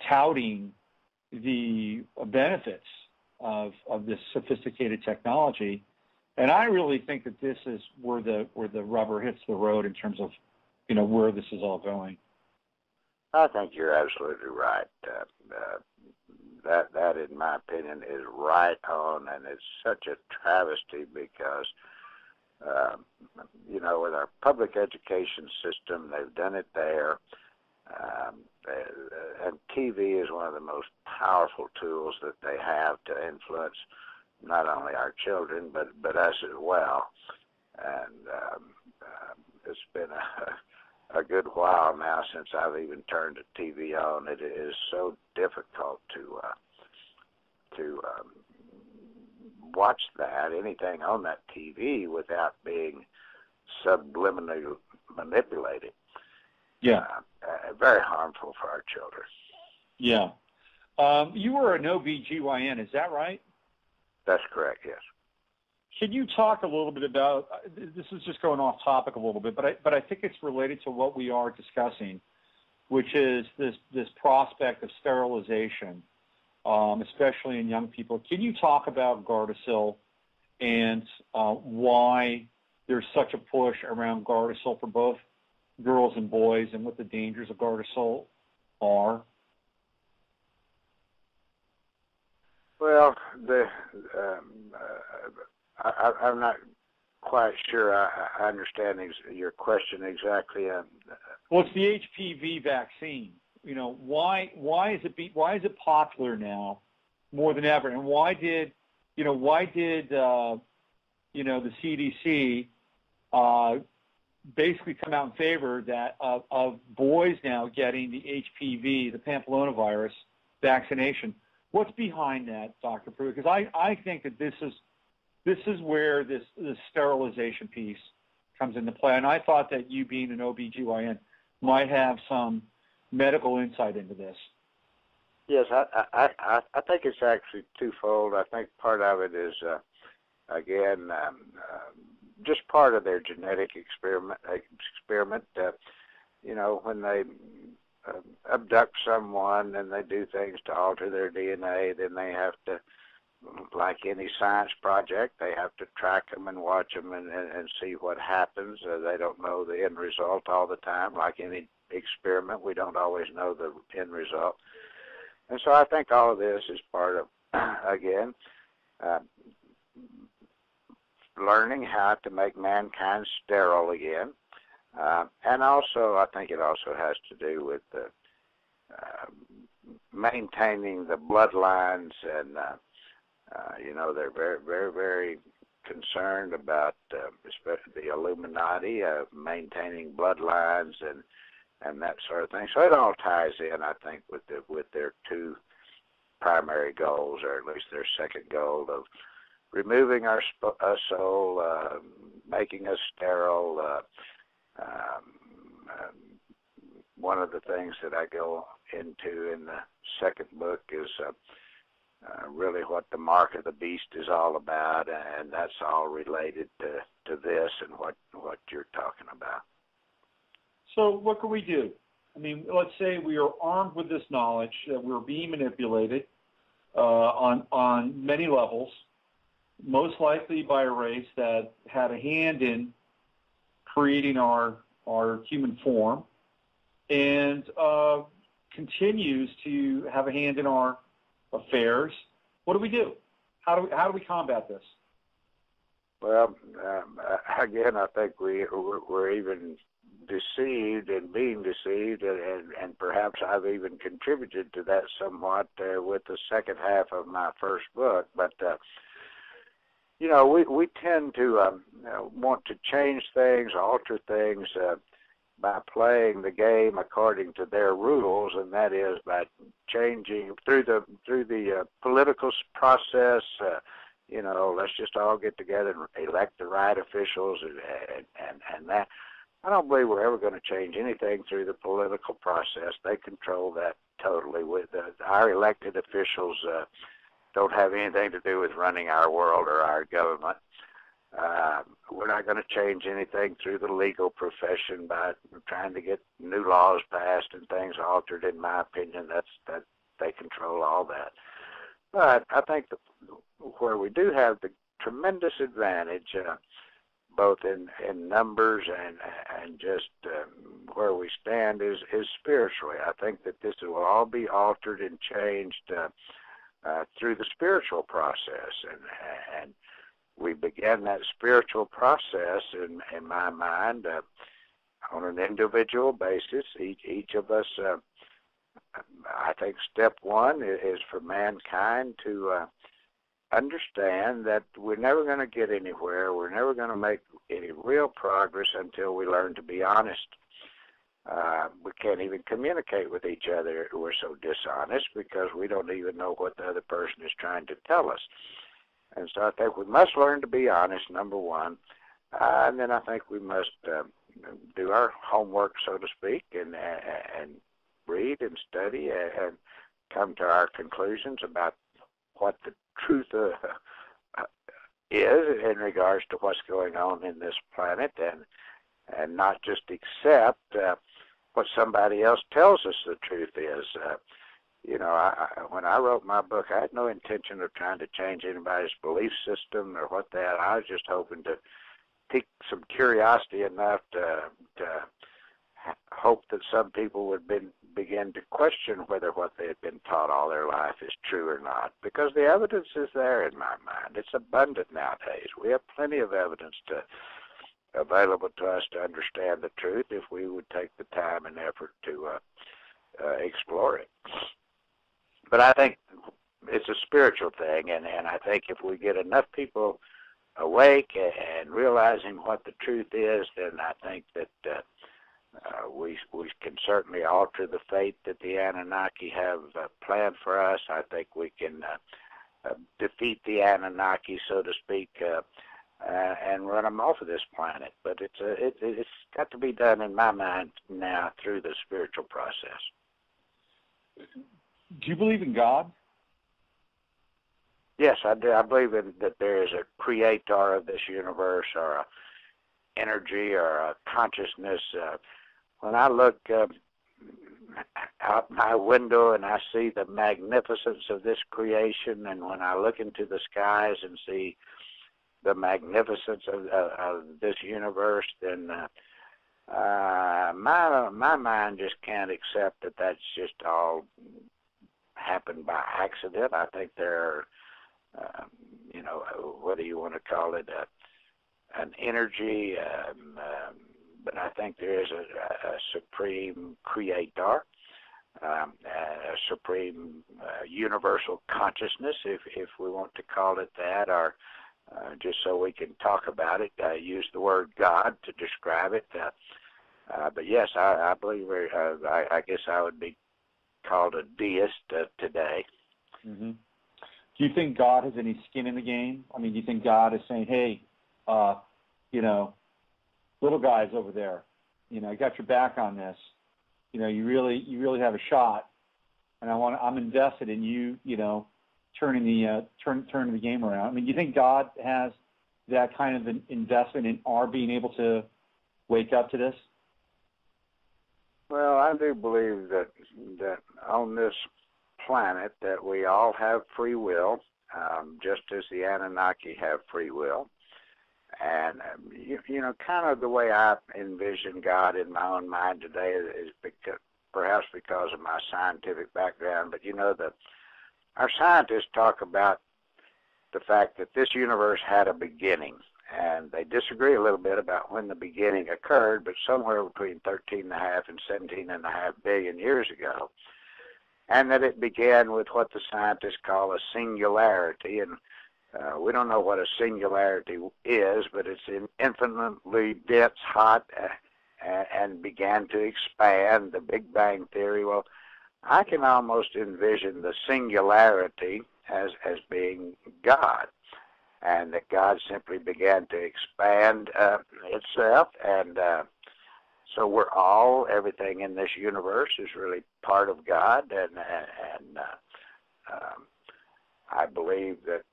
Speaker 2: touting the benefits of this sophisticated technology. And I really think that this is where the rubber hits the road in terms of, where this is all going.
Speaker 4: I think you're absolutely right. That, in my opinion, is right on, and it's such a travesty because, with our public education system, they've done it there, and TV is one of the most powerful tools that they have to influence not only our children, but us as well. And it's been a good while now since I've even turned the TV on. It is so difficult to watch anything on that TV without being subliminally manipulated.
Speaker 2: Yeah.
Speaker 4: Very harmful for our children.
Speaker 2: Yeah. You were an OB/GYN, is that right?
Speaker 4: That's correct, yes.
Speaker 2: Can you talk a little bit about, this is just going off topic a little bit, but I think it's related to what we are discussing, which is this prospect of sterilization, especially in young people. Can you talk about Gardasil and why there's such a push around Gardasil for both girls and boys, and what the dangers of Gardasil are?
Speaker 4: Well, I'm not quite sure I understand your question exactly.
Speaker 2: Well, it's the HPV vaccine. Why is it popular now more than ever? And why did the CDC basically come out in favor of boys now getting the HPV, the papillomavirus vaccination? What's behind that, Dr. Pruett? Because I think that this is where this sterilization piece comes into play, and I thought that you, being an OB/GYN, might have some medical insight into this.
Speaker 4: Yes, I think it's actually twofold. I think part of it is, again, just part of their genetic experiment. When they abduct someone and they do things to alter their DNA, then they have to, like any science project, they have to track them and watch them and see what happens. They don't know the end result all the time. Like any experiment, we don't always know the end result. And so I think all of this is part of, again, learning how to make mankind sterile again. And also, I think it also has to do with maintaining the bloodlines, and they're very, very, very concerned about, especially the Illuminati, maintaining bloodlines and that sort of thing. So it all ties in, I think, with their two primary goals, or at least their second goal of removing our soul, making us sterile. One of the things that I go into in the second book is really what the mark of the beast is all about, and that's all related to this and what you're talking about.
Speaker 2: So what can we do? I mean, let's say we are armed with this knowledge that we're being manipulated on many levels, most likely by a race that had a hand in creating our human form, and continues to have a hand in our affairs. What do we do? How do we combat this?
Speaker 4: Well, again, I think we're even deceived and being deceived, and perhaps I've even contributed to that somewhat with the second half of my first book. But we tend to want to change things, alter things by playing the game according to their rules, and that is by changing through the political process, let's just all get together and elect the right officials and that. I don't believe we're ever going to change anything through the political process. They control that totally. Our elected officials don't have anything to do with running our world or our government. We're not going to change anything through the legal profession by trying to get new laws passed and things altered. In my opinion, that they control all that. But I think where we do have the tremendous advantage, both in numbers and just where we stand, is spiritually. I think that this will all be altered and changed through the spiritual process, and we began that spiritual process in my mind on an individual basis. Each of us, I think step one is for mankind to understand that we're never going to get anywhere. We're never going to make any real progress until we learn to be honest. We can't even communicate with each other. We're so dishonest because we don't even know what the other person is trying to tell us. And so I think we must learn to be honest, number one. And then I think we must do our homework, so to speak, and read and study and come to our conclusions about what the truth is in regards to what's going on in this planet, and not just accept what somebody else tells us the truth is. When I wrote my book, I had no intention of trying to change anybody's belief system or what that. I was just hoping to pique some curiosity enough to hope that some people would begin to question whether what they had been taught all their life is true or not, because the evidence is there in my mind. It's abundant nowadays. We have plenty of evidence available to us to understand the truth if we would take the time and effort to explore it. But I think it's a spiritual thing, and I think if we get enough people awake and realizing what the truth is, then I think that we can certainly alter the fate that the Anunnaki have planned for us. I think we can defeat the Anunnaki, so to speak, and run them off of this planet. But it's got to be done, in my mind, now through the spiritual process.
Speaker 2: Do you believe in God?
Speaker 4: Yes, I do. I believe that there is a creator of this universe, or a energy, or a consciousness. When I look out my window and I see the magnificence of this creation, and when I look into the skies and see the magnificence of this universe, then my mind just can't accept that that's just all happened by accident. I think there are, whether you want to call it an energy, but I think there is a supreme creator, a supreme universal consciousness, if we want to call it that, or just so we can talk about it, use the word God to describe it. But yes, I believe, I guess I would be called a deist today.
Speaker 2: Mm-hmm. Do you think God has any skin in the game? I mean, do you think God is saying, hey, little guys over there, I got your back on this. You really have a shot, and I'm invested in you, turning the game around. I mean, do you think God has that kind of an investment in our being able to wake up to this?
Speaker 4: Well, I do believe that on this planet that we all have free will, just as the Anunnaki have free will. And, kind of the way I envision God in my own mind today is perhaps because of my scientific background. But, our scientists talk about the fact that this universe had a beginning. And they disagree a little bit about when the beginning occurred, but somewhere between 13.5 and 17.5 billion years ago. And that it began with what the scientists call a singularity. And we don't know what a singularity is, but it's infinitely dense, hot, and began to expand, the Big Bang Theory. Well, I can almost envision the singularity as being God. and that God simply began to expand itself, and so we're all, everything in this universe is really part of God, and I believe that,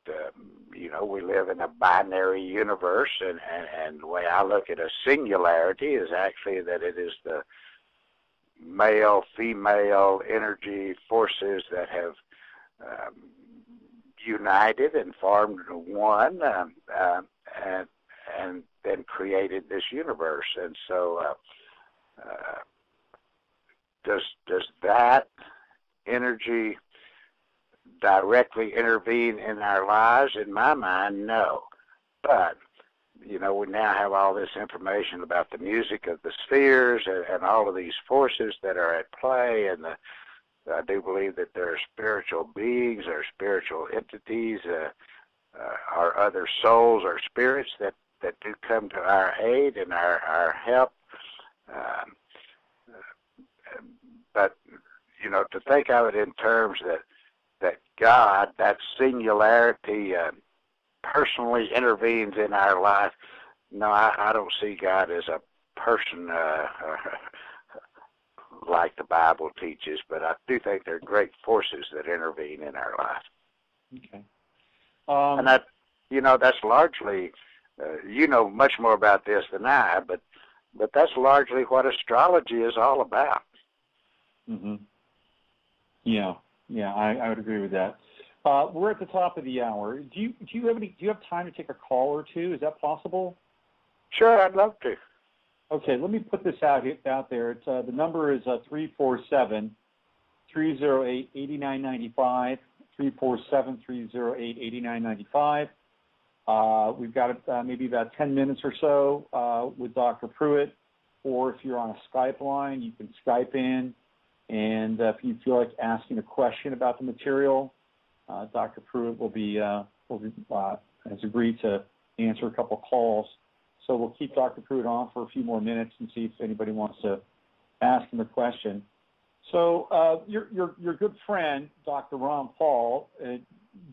Speaker 4: we live in a binary universe, and the way I look at a singularity is actually that it is the male-female energy forces that have united and formed one, and then created this universe. And so does that energy directly intervene in our lives? In my mind, no. But, we now have all this information about the music of the spheres and all of these forces that are at play, and I do believe that there are spiritual beings or spiritual entities or other souls or spirits that do come to our aid and our help. But, to think of it in terms that God, that singularity, personally intervenes in our life, no, I don't see God as a person like the Bible teaches, but I do think there are great forces that intervene in our life.
Speaker 2: Okay.
Speaker 4: And that's largely, much more about this than I, but that's largely what astrology is all about.
Speaker 2: Mm-hmm. Yeah, I would agree with that. We're at the top of the hour. Do you have time to take a call or two? Is that possible?
Speaker 4: Sure, I'd love to.
Speaker 2: Okay, let me put this out there. It's the number is 347-308-8995. 347-308-8995. We've got maybe about 10 minutes or so with Dr. Pruett, or if you're on a Skype line, you can Skype in. And if you feel like asking a question about the material, Dr. Pruett has agreed to answer a couple of calls. So we'll keep Dr. Pruett on for a few more minutes and see if anybody wants to ask him a question. So your good friend, Dr. Ron Paul,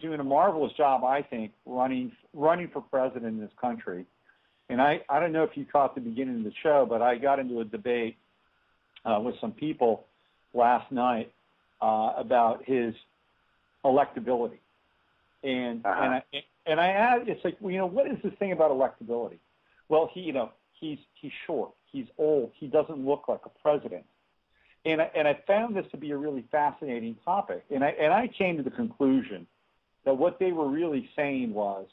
Speaker 2: doing a marvelous job, I think, running for president in this country. And I don't know if you caught the beginning of the show, but I got into a debate with some people last night about his electability, and I asked, it's like, what is this thing about electability? Well, he's short, he's old, he doesn't look like a president, and I found this to be a really fascinating topic, and I came to the conclusion that what they were really saying was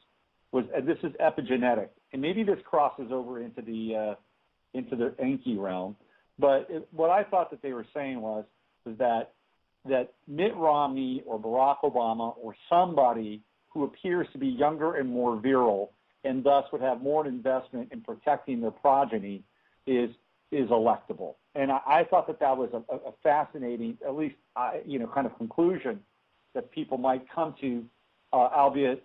Speaker 2: and this is epigenetic, and maybe this crosses over into the Enki realm. But what I thought that they were saying was that Mitt Romney or Barack Obama or somebody who appears to be younger and more virile and thus would have more investment in protecting their progeny is electable. And I thought that was a fascinating, at least kind of conclusion that people might come to, albeit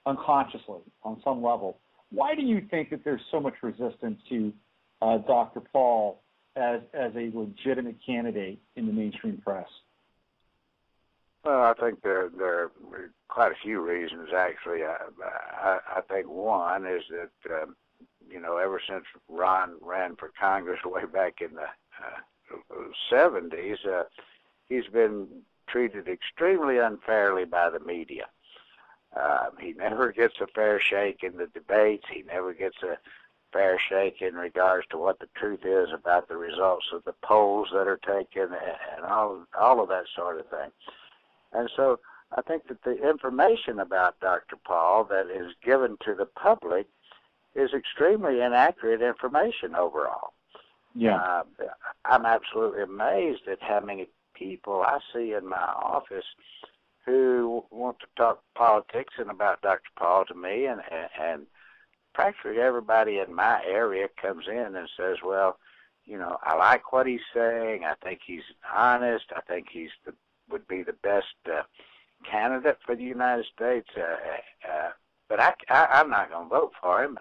Speaker 2: unconsciously on some level. Why do you think that there's so much resistance to Dr. Paul as a legitimate candidate in the mainstream press?
Speaker 4: Well, I think there are quite a few reasons, actually. I think one is that, ever since Ron ran for Congress way back in the 70s, he's been treated extremely unfairly by the media. He never gets a fair shake in the debates. He never gets a fair shake in regards to what the truth is about the results of the polls that are taken and all of that sort of thing. And so I think that the information about Dr. Paul that is given to the public is extremely inaccurate information overall.
Speaker 2: Yeah.
Speaker 4: I'm absolutely amazed at how many people I see in my office who want to talk politics and about Dr. Paul to me, and practically everybody in my area comes in and says, well, I like what he's saying. I think he's honest. I think would be the best candidate for the United States. But I'm not going to vote for him.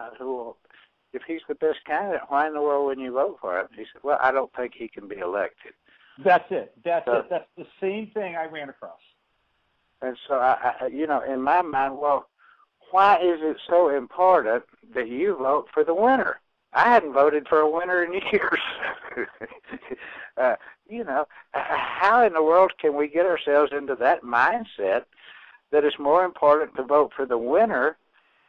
Speaker 4: If he's the best candidate, why in the world wouldn't you vote for him? He said, well, I don't think he can be elected.
Speaker 2: That's it. That's the same thing I ran across.
Speaker 4: And so, in my mind, well, why is it so important that you vote for the winner? I hadn't voted for a winner in years. How in the world can we get ourselves into that mindset that it's more important to vote for the winner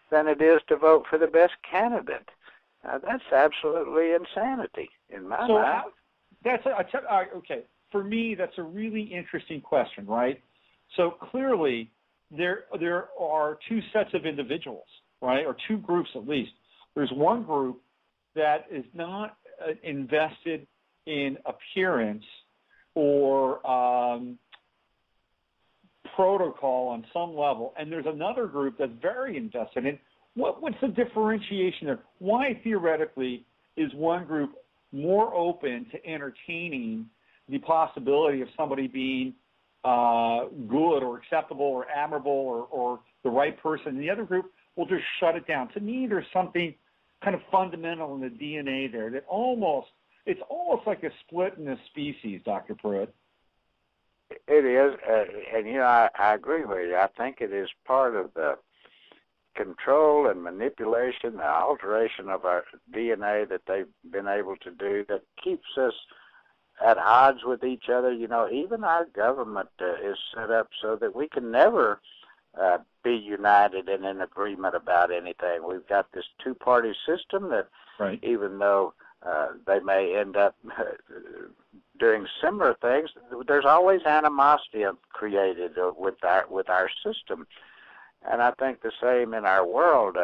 Speaker 4: than it is to vote for the best candidate? That's absolutely insanity in my mind.
Speaker 2: Okay. For me, that's a really interesting question, right? So clearly, there are two sets of individuals, right, or two groups at least. There's one group that is not invested in appearance or protocol on some level, and there's another group that's very invested in. What's the differentiation there? Why, theoretically, is one group more open to entertaining the possibility of somebody being good or acceptable or admirable or the right person, and the other group will just shut it down? To me, there's something kind of fundamental in the DNA there that it's almost like a split in the species, Dr. Pruett.
Speaker 4: It is, and I agree with you. I think it is part of the control and manipulation, the alteration of our DNA that they've been able to do that keeps us at odds with each other. Even our government is set up so that we can never be united and in agreement about anything. We've got this two-party system that, right, even though they may end up doing similar things, there's always animosity created with our system. And I think the same in our world.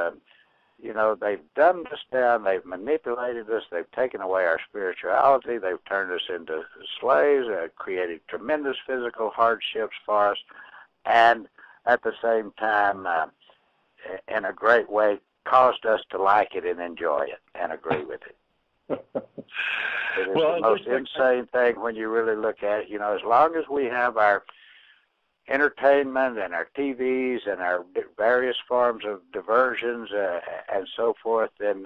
Speaker 4: They've dumbed us down, they've manipulated us, they've taken away our spirituality, they've turned us into slaves, created tremendous physical hardships for us, and at the same time, in a great way, caused us to like it and enjoy it and agree with it. It is the most insane thing when you really look at it. As long as we have our entertainment and our TVs and our various forms of diversions and so forth, then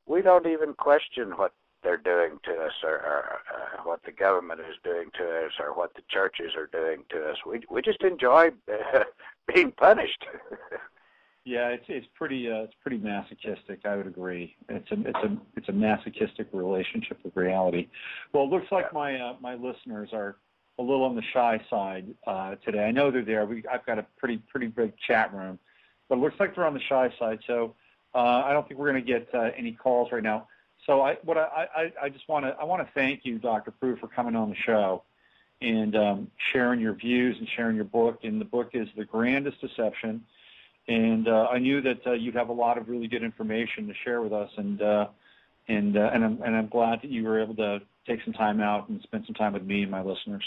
Speaker 4: we don't even question what they're doing to us or what the government is doing to us or what the churches are doing to us. We just enjoy being punished.
Speaker 2: Yeah, it's pretty masochistic. I would agree. It's a masochistic relationship with reality. Well, it looks like my listeners are a little on the shy side today. I know they're there. I've got a pretty big chat room, but it looks like they're on the shy side. So I don't think we're going to get any calls right now. So I want to thank you, Dr. Pruett, for coming on the show and sharing your views and sharing your book. And the book is The Grandest Deception. And I knew that you'd have a lot of really good information to share with us. And I'm glad that you were able to take some time out and spend some time with me and my listeners.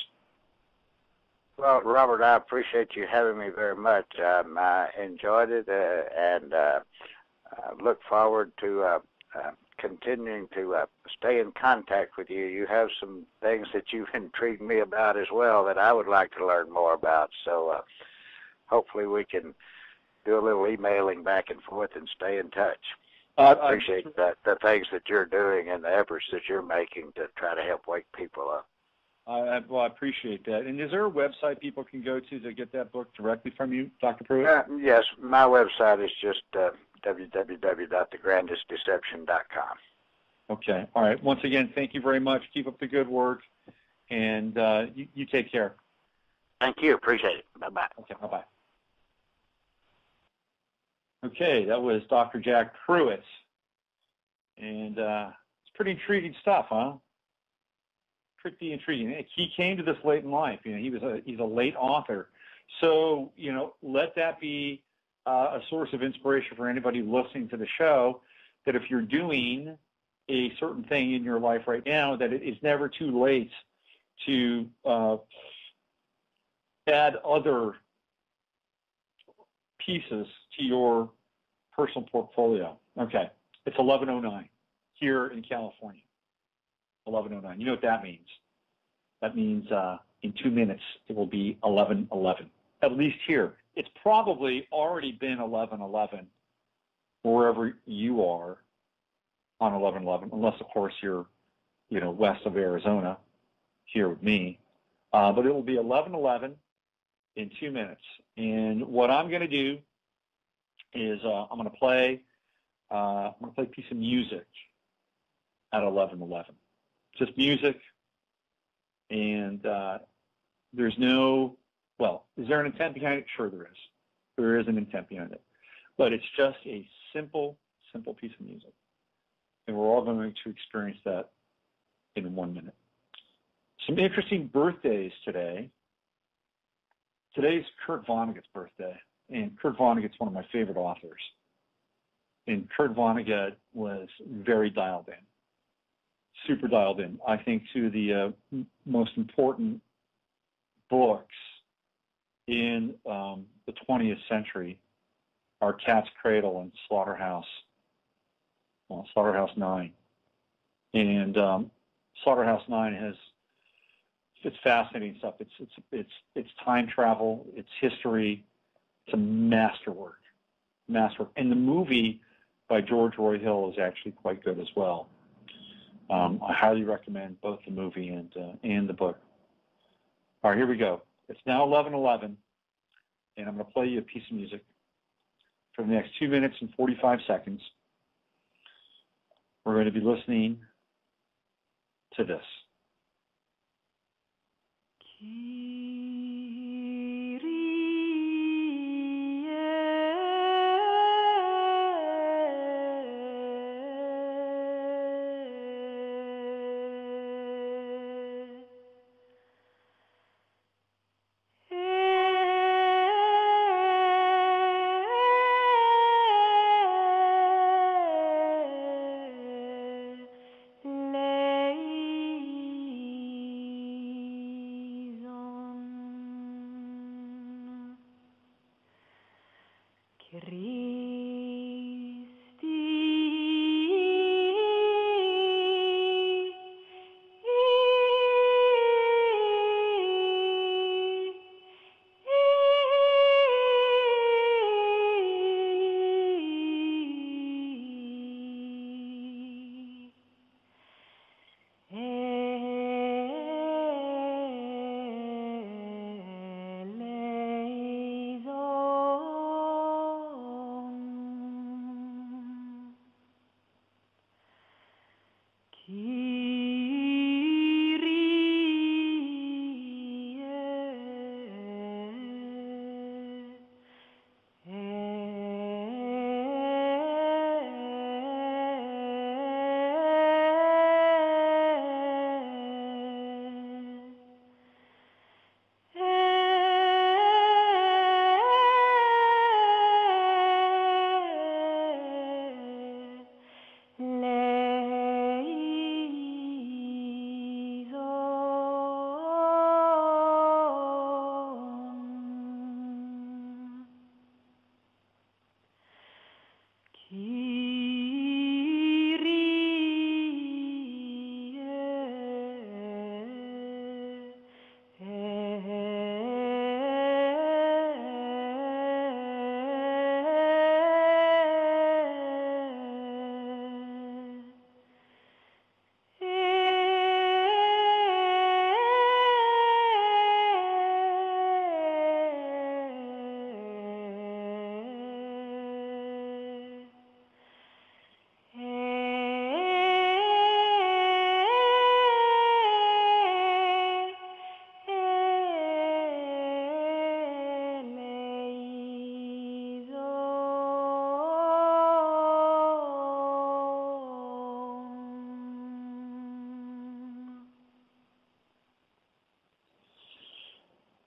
Speaker 4: Well, Robert, I appreciate you having me very much. I enjoyed it and look forward to continuing to stay in contact with you. You have some things that you've intrigued me about as well that I would like to learn more about. So hopefully we can do a little emailing back and forth and stay in touch. I appreciate the things that you're doing and the efforts that you're making to try to help wake people up.
Speaker 2: I appreciate that. And is there a website people can go to get that book directly from you, Dr. Pruett?
Speaker 4: Yes, my website is just www.thegrandestdeception.com.
Speaker 2: Okay. All right. Once again, thank you very much. Keep up the good work, and you take care.
Speaker 4: Thank you. Appreciate it. Bye-bye.
Speaker 2: Okay. Bye-bye. Okay, that was Dr. Jack Pruett, and it's pretty intriguing stuff, huh? Pretty intriguing. He came to this late in life. He's a late author, so let that be a source of inspiration for anybody listening to the show. That if you're doing a certain thing in your life right now, that it is never too late to add other pieces to your personal portfolio. Okay, it's 11:09 here in California. 11:09. You know what that means? That means in 2 minutes it will be 11:11. At least here, it's probably already been 11:11 wherever you are on 11:11, unless of course you're, west of Arizona, here with me. But it will be 11:11 in 2 minutes. And what I'm going to do is I'm going to play a piece of music at 11:11. Just music, and there's no, well, is there an intent behind it? Sure there is. There is an intent behind it. But it's just a simple piece of music. And we're all going to experience that in 1 minute. Some interesting birthdays today. Today's Kurt Vonnegut's birthday. And Kurt Vonnegut's one of my favorite authors. And Kurt Vonnegut was very dialed in. Super dialed in. I think to the most important books in the 20th century are Cat's Cradle and Slaughterhouse 9. And Slaughterhouse 9 it's fascinating stuff. It's time travel, it's history, it's a masterwork. And the movie by George Roy Hill is actually quite good as well. I highly recommend both the movie and the book. All right, here we go. It's now 11:11, and I'm going to play you a piece of music for the next 2 minutes and 45 seconds. We're going to be listening to this.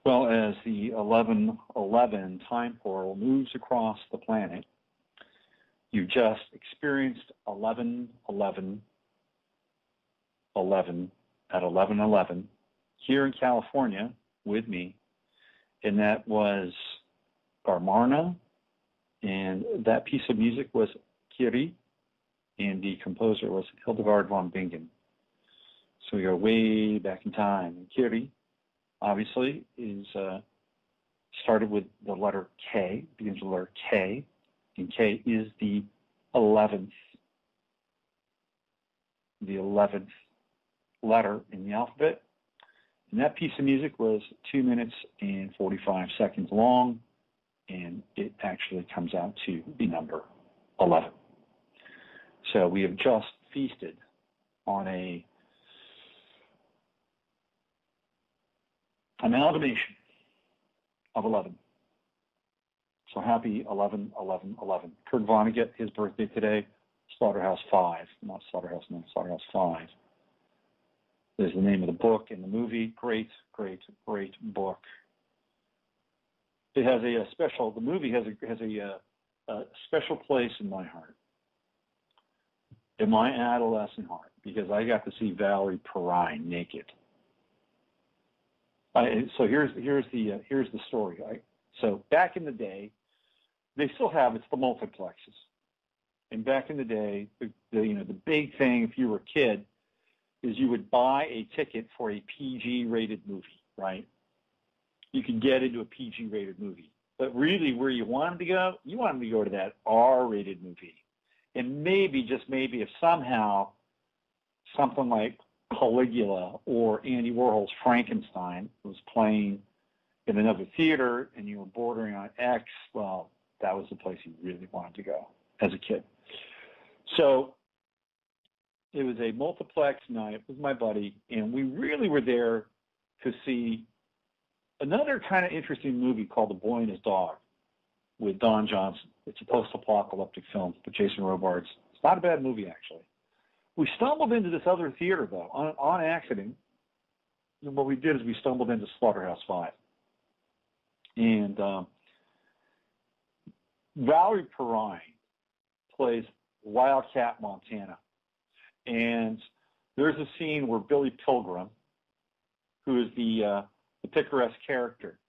Speaker 2: Well, as the 11:11 time portal moves across the planet, you've just experienced 11:11:11 at 11:11 here in California with me, and that was Garmarna, and that piece of music was Kiri, and the composer was Hildegard von Bingen. So we go way back in time. Kiri, obviously, is started with the letter K, begins with the letter K, and K is the 11th letter in the alphabet. And that piece of music was 2 minutes and 45 seconds long, and it actually comes out to the number 11. So we have just feasted on an amalgamation of 11. So happy 11, 11, 11. Kurt Vonnegut, his birthday today, Slaughterhouse 5, not Slaughterhouse 9, Slaughterhouse 5. There's the name of the book and the movie. Great, great, great book. It has a special, the movie has a special place in my heart, in my adolescent heart, because I got to see Valerie Perrine naked. So here's the story. So back in the day, they still have, it's the multiplexes. And back in the day, the big thing if you were a kid is you would buy a ticket for a PG-rated movie, right? You could get into a PG-rated movie. But really where you wanted to go to that R-rated movie. And maybe, just maybe, if somehow something like Caligula or Andy Warhol's Frankenstein was playing in another theater and you were bordering on X, well, that was the place you really wanted to go as a kid. So it was a multiplex night with my buddy, and we really were there to see another kind of interesting movie called The Boy and His Dog with Don Johnson. It's a post-apocalyptic film with Jason Robards. It's not a bad movie, actually. We stumbled into this other theater, though, on accident. And what we did is we stumbled into Slaughterhouse 5. And Valerie Perrine plays Wildcat Montana. And there's a scene where Billy Pilgrim, who is the picaresque character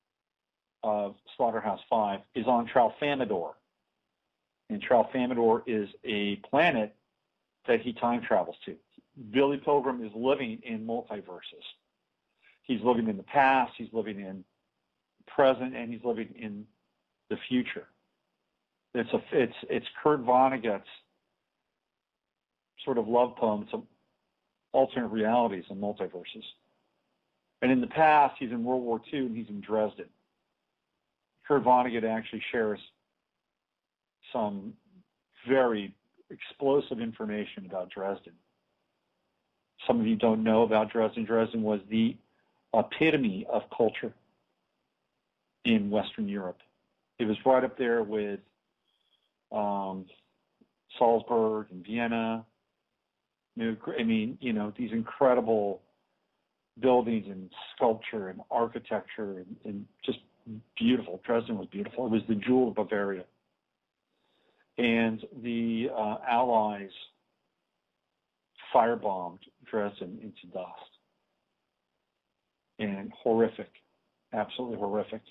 Speaker 2: of Slaughterhouse 5, is on Tralfamadore. And Tralfamadore is a planet that he time travels to. Billy Pilgrim is living in multiverses. He's living in the past, he's living in the present, and he's living in the future. It's Kurt Vonnegut's sort of love poem to alternate realities and multiverses. And in the past, he's in World War II and he's in Dresden. Kurt Vonnegut actually shares some very explosive information about Dresden. Some of you don't know about Dresden. Dresden was the epitome of culture in Western Europe. It was right up there with Salzburg and Vienna. I mean, these incredible buildings and sculpture and architecture and just beautiful. Dresden was beautiful. It was the jewel of Bavaria. And the Allies firebombed Dresden into dust. And horrific, absolutely horrific.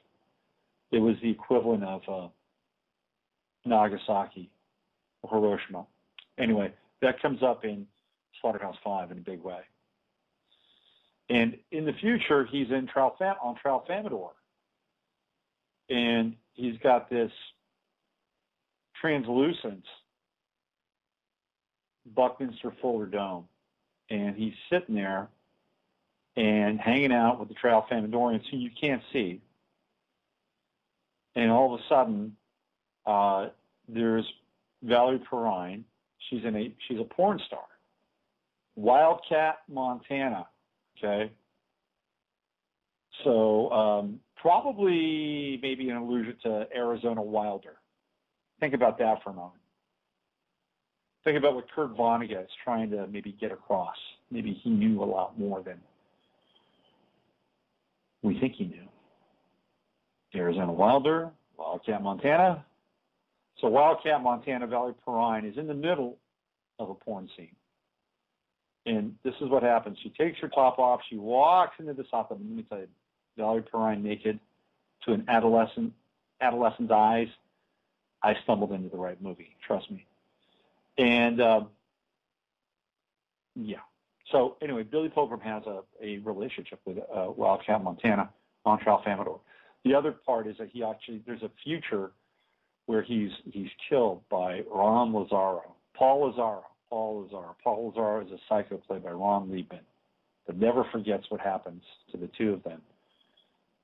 Speaker 2: It was the equivalent of Nagasaki or Hiroshima. Anyway, that comes up in Slaughterhouse 5 in a big way. And in the future, he's on Tralfamadore. And he's got this translucent Buckminster Fuller dome. And he's sitting there and hanging out with the Tralfamadorians who you can't see. And all of a sudden, there's Valerie Perrine. She's a porn star. Wildcat, Montana. Okay. So probably maybe an allusion to Arizona Wilder. Think about that for a moment. Think about what Kurt Vonnegut is trying to maybe get across. Maybe he knew a lot more than we think he knew. Arizona Wilder, Wildcat, Montana. So Wildcat, Montana, Valerie Perrine is in the middle of a porn scene. And this is what happens. She takes her top off. She walks into the shop. Let me tell you, Valerie Perrine naked to an adolescent's eyes. I stumbled into the right movie. Trust me. And, yeah. So anyway, Billy Pilgrim has a relationship with Wildcat Montana on Tralfamadore. The other part is that there's a future where he's killed by Ron Lazaro. Paul Lazaro is a psycho played by Ron Liebman that never forgets what happens to the two of them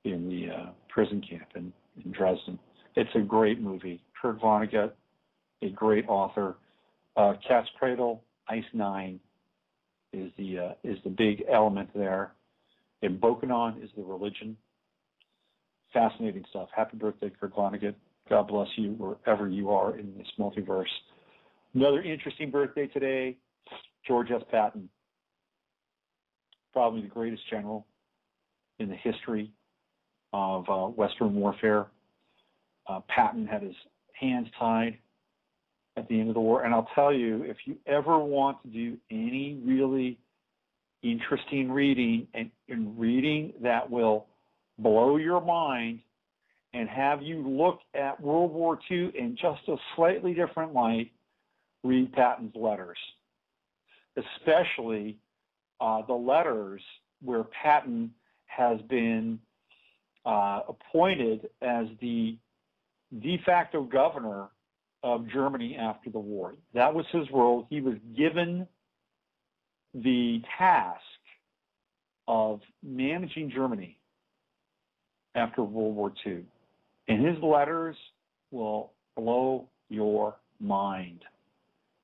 Speaker 2: in the prison camp in Dresden.
Speaker 5: It's a great movie. Kurt Vonnegut, a great author. Cat's Cradle, Ice Nine is the big element there. And Bokonon is the religion. Fascinating stuff. Happy birthday, Kurt Vonnegut. God bless you wherever you are in this multiverse. Another interesting birthday today, George S. Patton. Probably the greatest general in the history of Western warfare. Patton had his hands tied at the end of the war. And I'll tell you, if you ever want to do any really interesting reading and reading that will blow your mind and have you look at World War II in just a slightly different light, read Patton's letters, especially the letters where Patton has been appointed as the de facto governor of Germany after the war. That was his role. He was given the task of managing Germany after World War II. And his letters will blow your mind.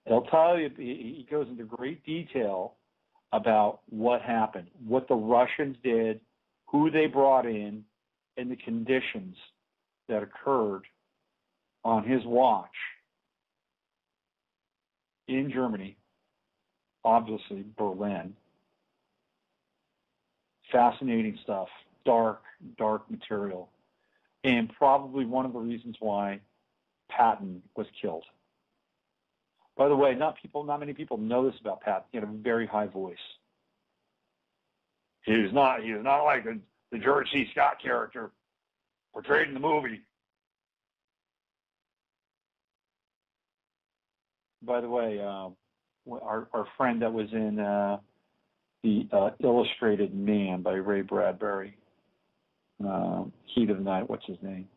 Speaker 5: It'll tell you, he goes into great detail about what happened, what the Russians did, who they brought in, and the conditions that occurred on his watch in Germany, obviously Berlin. Fascinating stuff, dark material, and probably one of the reasons why Patton was killed. By the way, not many people know this about Patton. He had a very high voice. He was not like the George C. Scott character portrayed in the movie. By the way, our friend that was in the Illustrated Man by Ray Bradbury, Heat of the Night, what's his name?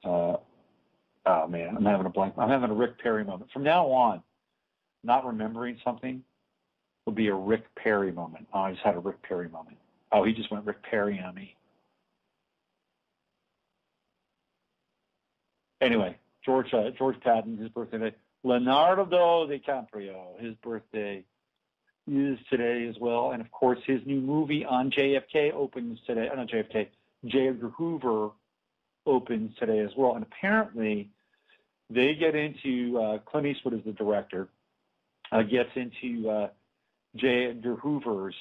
Speaker 5: Oh man, I'm having a blank. I'm having a Rick Perry moment. From now on, not remembering something will be a Rick Perry moment. Oh, I just had a Rick Perry moment. Oh, he just went Rick Perry on me. Anyway, George Patton, his birthday today. Leonardo DiCaprio, his birthday is today as well. And of course, his new movie on JFK opens today. Not JFK, J. Edgar Hoover opens today as well. And apparently, they get into, Clint Eastwood is the director, gets into J. Edgar Hoover's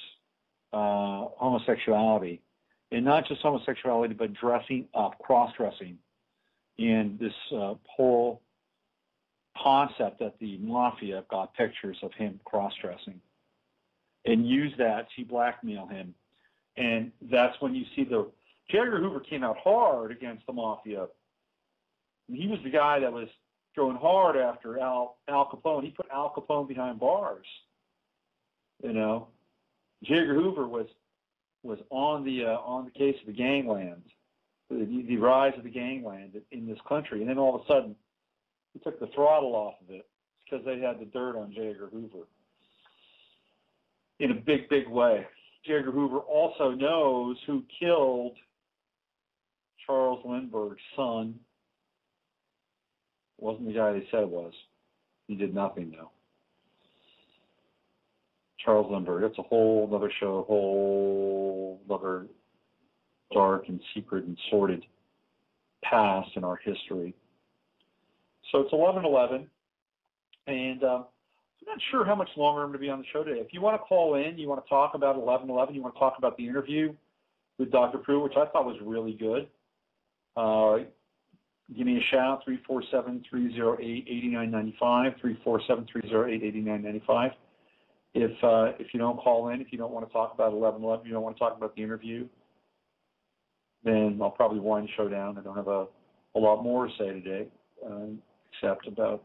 Speaker 5: homosexuality. And not just homosexuality, but dressing up, cross-dressing. And this whole concept that the mafia got pictures of him cross-dressing and use that to blackmail him. And that's when you see J. Edgar Hoover came out hard against the mafia. And he was the guy that was throwing hard after Al Capone. He put Al Capone behind bars. You know, J. Edgar Hoover was on the case of the gangland, the rise of the gangland in this country. And then all of a sudden, he took the throttle off of it because they had the dirt on J. Edgar Hoover in a big, big way. J. Edgar Hoover also knows who killed Charles Lindbergh's son. It wasn't the guy they said it was. He did nothing, though. Charles Lindbergh, that's a whole other show, a whole other dark and secret and sordid past in our history. So it's 11:11, and I'm not sure how much longer I'm going to be on the show today. If you want to call in, you want to talk about 11:11, you want to talk about the interview with Dr. Pruett, which I thought was really good, give me a shout, 347-308-8995, 347-308-8995. If you don't call in, if you don't want to talk about 11:11, you don't want to talk about the interview, then I'll probably wind the show down. I don't have a lot more to say today, except about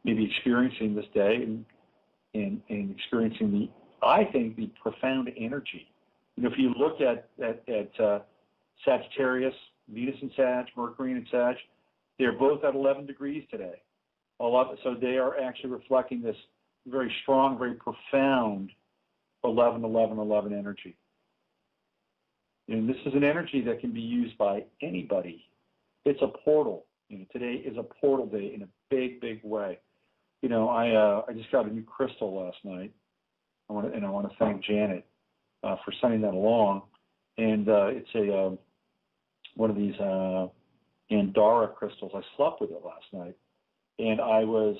Speaker 5: maybe experiencing this day and experiencing I think the profound energy. You know, if you look at Sagittarius, Venus and Sag, Mercury and Sag, they're both at 11 degrees today. So they are actually reflecting this very strong, very profound 11-11-11 energy. And this is an energy that can be used by anybody it's a portal. Today is a portal day in a big, big way. I just got a new crystal last night. I want to thank Janet for sending that along. And it's one of these Andara crystals. I slept with it last night, and I was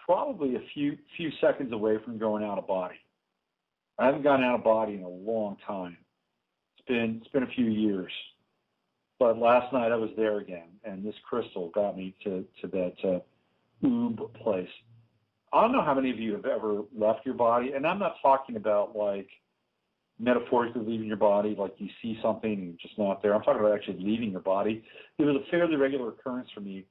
Speaker 5: probably a few seconds away from going out of body. I haven't gone out of body in a long time. It's been a few years, but last night I was there again, and this crystal got me to that oob place. I don't know how many of you have ever left your body, and I'm not talking about like metaphorically leaving your body, like you see something and you're just not there. I'm talking about actually leaving your body. It was a fairly regular occurrence for me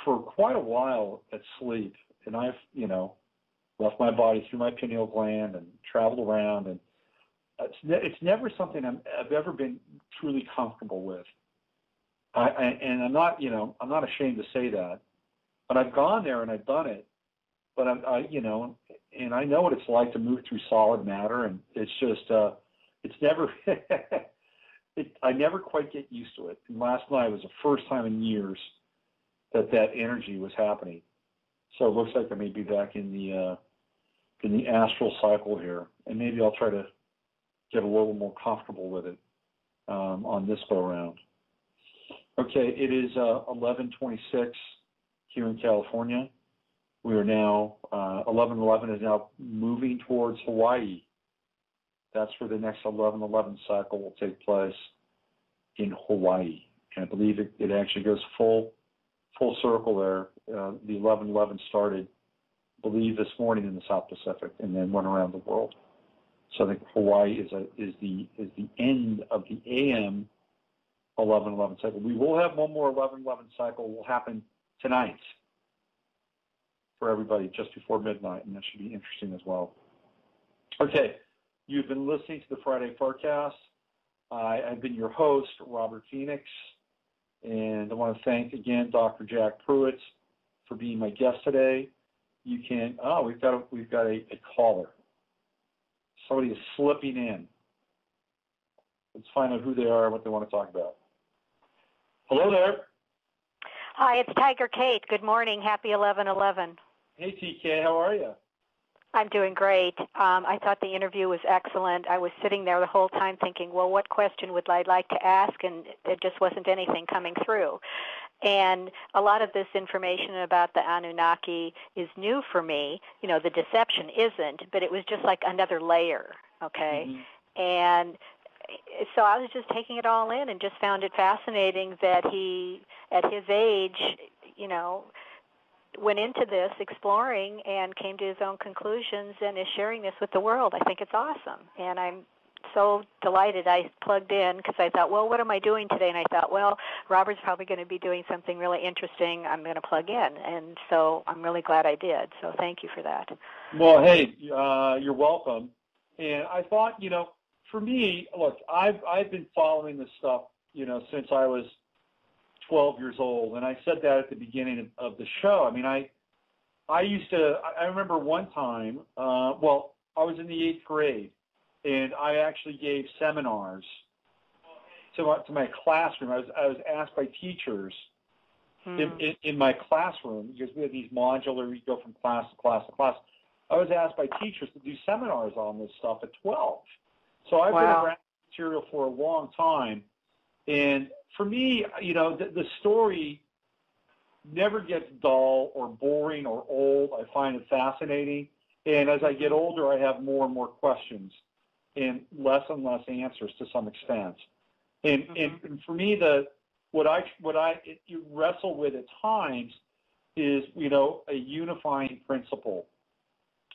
Speaker 5: for quite a while at sleep, and I've left my body through my pineal gland and traveled around, and it's never something I've ever been truly comfortable with. And I'm not ashamed to say that, but I've gone there and I've done it. But and I know what it's like to move through solid matter, and it's just it's never I never quite get used to it. And last night was the first time in years that energy was happening. So it looks like I may be back in the astral cycle here, and maybe I'll try to get a little more comfortable with it on this go around. Okay, it is 11:26 here in California. We are now 11:11 is now moving towards Hawaii. That's where the next 11:11 cycle will take place in Hawaii, and I believe it actually goes full circle there. The 11:11 started, I believe, this morning in the South Pacific, and then went around the world. So I think Hawaii is the end of the AM 11:11 cycle. We will have one more 11:11 cycle will happen tonight for everybody just before midnight, and that should be interesting as well. Okay, you've been listening to the Friday FARcast. I've been your host, Robert Phoenix, and I want to thank again Dr. Jack Pruett for being my guest today. You can we've got a caller. Somebody is slipping in. Let's find out who they are and what they want to talk about. Hello there.
Speaker 6: Hi, it's Tiger Kate. Good morning. Happy 11/11.
Speaker 5: Hey, TK. How are you?
Speaker 6: I'm doing great. I thought the interview was excellent. I was sitting there the whole time thinking, well, what question would I like to ask? And there just wasn't anything coming through. And a lot of this information about the Anunnaki is new for me. The deception isn't, but it was just like another layer, okay? Mm-hmm. And so I was just taking it all in and just found it fascinating that he, at his age, went into this exploring and came to his own conclusions and is sharing this with the world. I think it's awesome. And I'm so delighted I plugged in because I thought, well, what am I doing today? And I thought, well, Robert's probably going to be doing something really interesting. I'm going to plug in. And so I'm really glad I did. So thank you for that.
Speaker 5: Well, hey, you're welcome. And I thought, for me, look, I've been following this stuff, since I was 12 years old, and I said that at the beginning of the show. I mean, I remember one time, I was in the 8th grade, and I actually gave seminars to my classroom. I was asked by teachers in my classroom, because we had these modular, we go from class to class to class. I was asked by teachers to do seminars on this stuff at 12. So I've been around material for a long time. And for me, the story never gets dull or boring or old. I find it fascinating. And as I get older, I have more and more questions and less answers to some extent. And for me, what I wrestle with at times is, a unifying principle.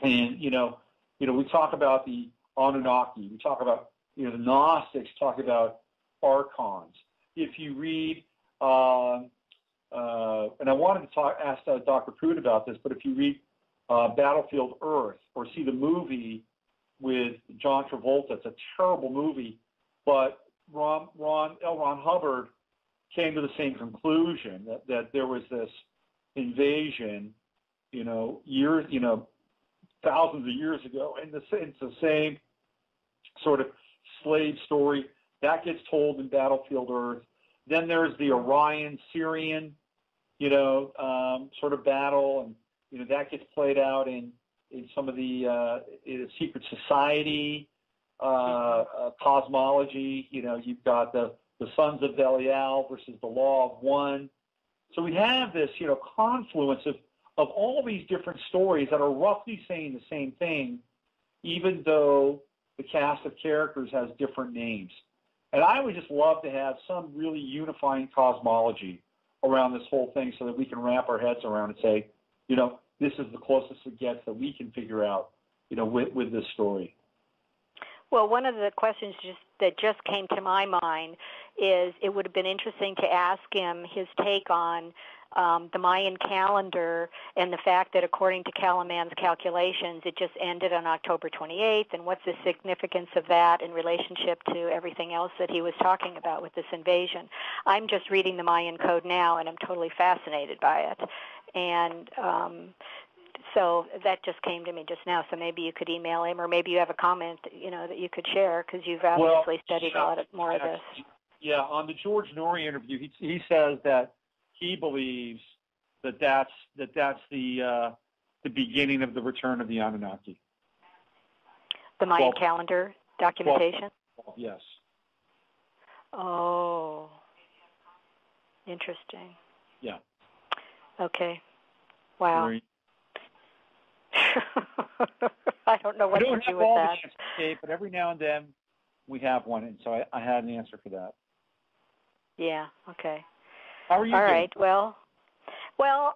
Speaker 5: And, we talk about the Anunnaki. We talk about, the Gnostics talk about archons. If you read, and I wanted to ask Dr. Pruett about this, but if you read Battlefield Earth or see the movie with John Travolta, it's a terrible movie, but L. Ron Hubbard came to the same conclusion that there was this invasion, thousands of years ago, and it's the same sort of slave story that gets told in Battlefield Earth. Then there's the Orion Sirian, sort of battle, and that gets played out in some of the secret society cosmology. You've got the sons of Belial versus the law of one. So we have this confluence of all these different stories that are roughly saying the same thing, even though the cast of characters has different names. And I would just love to have some really unifying cosmology around this whole thing so that we can wrap our heads around and say, this is the closest it gets that we can figure out, with this story.
Speaker 6: Well, one of the questions that just came to my mind is it would have been interesting to ask him his take on the Mayan calendar and the fact that according to Kalaman's calculations, it just ended on October 28th, and what's the significance of that in relationship to everything else that he was talking about with this invasion. I'm just reading the Mayan code now, and I'm totally fascinated by it. And so that just came to me just now, so maybe you could email him, or maybe you have a comment, that you could share, because you've obviously studied a lot more of this.
Speaker 5: Yeah, on the George Norrie interview, he says that he believes that's the beginning of the return of the Anunnaki.
Speaker 6: The Mayan calendar documentation?
Speaker 5: 12, yes.
Speaker 6: Oh, interesting.
Speaker 5: Yeah.
Speaker 6: Okay. Wow. I don't know what to do with that.
Speaker 5: I don't have all the answers, Kate, but every now and then we have one, and so I had an answer for that.
Speaker 6: Yeah. Okay.
Speaker 5: How are you
Speaker 6: doing?
Speaker 5: All
Speaker 6: right. Well,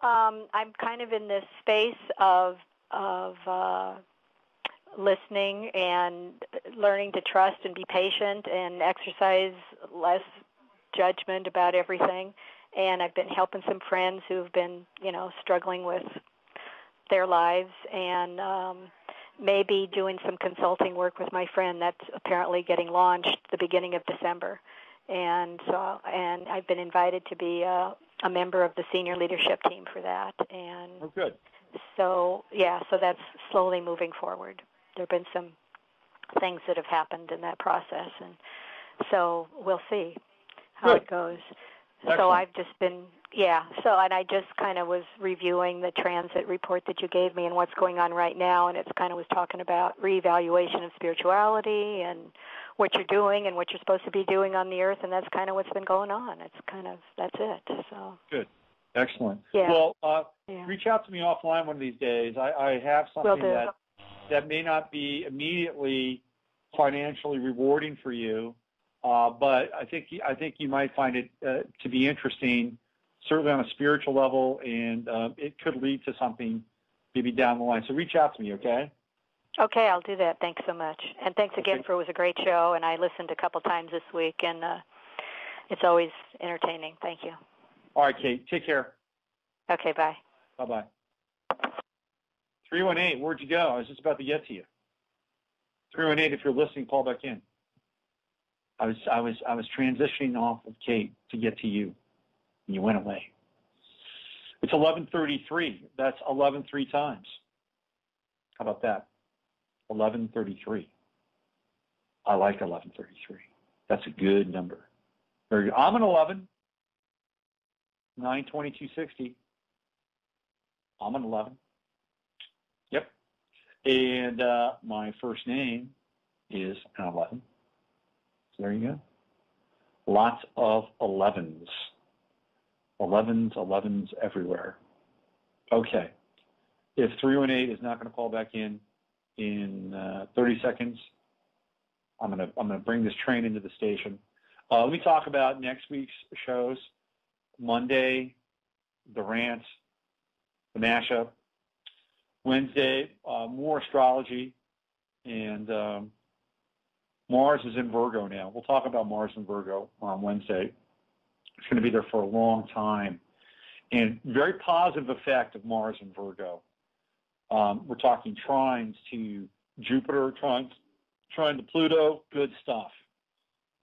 Speaker 6: I'm kind of in this space of listening and learning to trust and be patient and exercise less judgment about everything. And I've been helping some friends who've been, struggling with their lives, and maybe doing some consulting work with my friend that's apparently getting launched the beginning of December. And I've been invited to be a member of the senior leadership team for that. And
Speaker 5: good.
Speaker 6: So that's slowly moving forward. There have been some things that have happened in that process, and so we'll see how it goes.
Speaker 5: Excellent.
Speaker 6: So I've just been, and I just kind of was reviewing the transit report that you gave me and what's going on right now, and it's kind of was talking about reevaluation of spirituality and what you're doing and what you're supposed to be doing on the earth, and that's kind of what's been going on. That's it. So
Speaker 5: good. Excellent.
Speaker 6: Yeah.
Speaker 5: Well, reach out to me offline one of these days. I have something that may not be immediately financially rewarding for you, but I think you might find it to be interesting, certainly on a spiritual level, and it could lead to something maybe down the line. So reach out to me, okay?
Speaker 6: Okay, I'll do that. Thanks so much. And thanks again it was a great show, and I listened a couple times this week, and it's always entertaining. Thank you.
Speaker 5: All right, Kate. Take care.
Speaker 6: Okay, bye.
Speaker 5: Bye-bye. 318, where'd you go? I was just about to get to you. 318, if you're listening, call back in. I was transitioning off of Kate to get to you, and you went away. It's 11:33. That's 11 3 times. How about that? 11:33. I like 11:33. That's a good number. Very good. I'm an 11. 9/22/60. I'm an 11. Yep. And my first name is an 11. So there you go. Lots of 11s. 11s everywhere. Okay. If 318 is not going to call back in 30 seconds, I'm going to bring this train into the station. Let me talk about next week's shows. Monday, the rant, the mashup. Wednesday, more astrology, and Mars is in Virgo now. We'll talk about Mars in Virgo on Wednesday. It's going to be there for a long time, and very positive effect of Mars in Virgo. We're talking trines to Jupiter, trine to Pluto. Good stuff.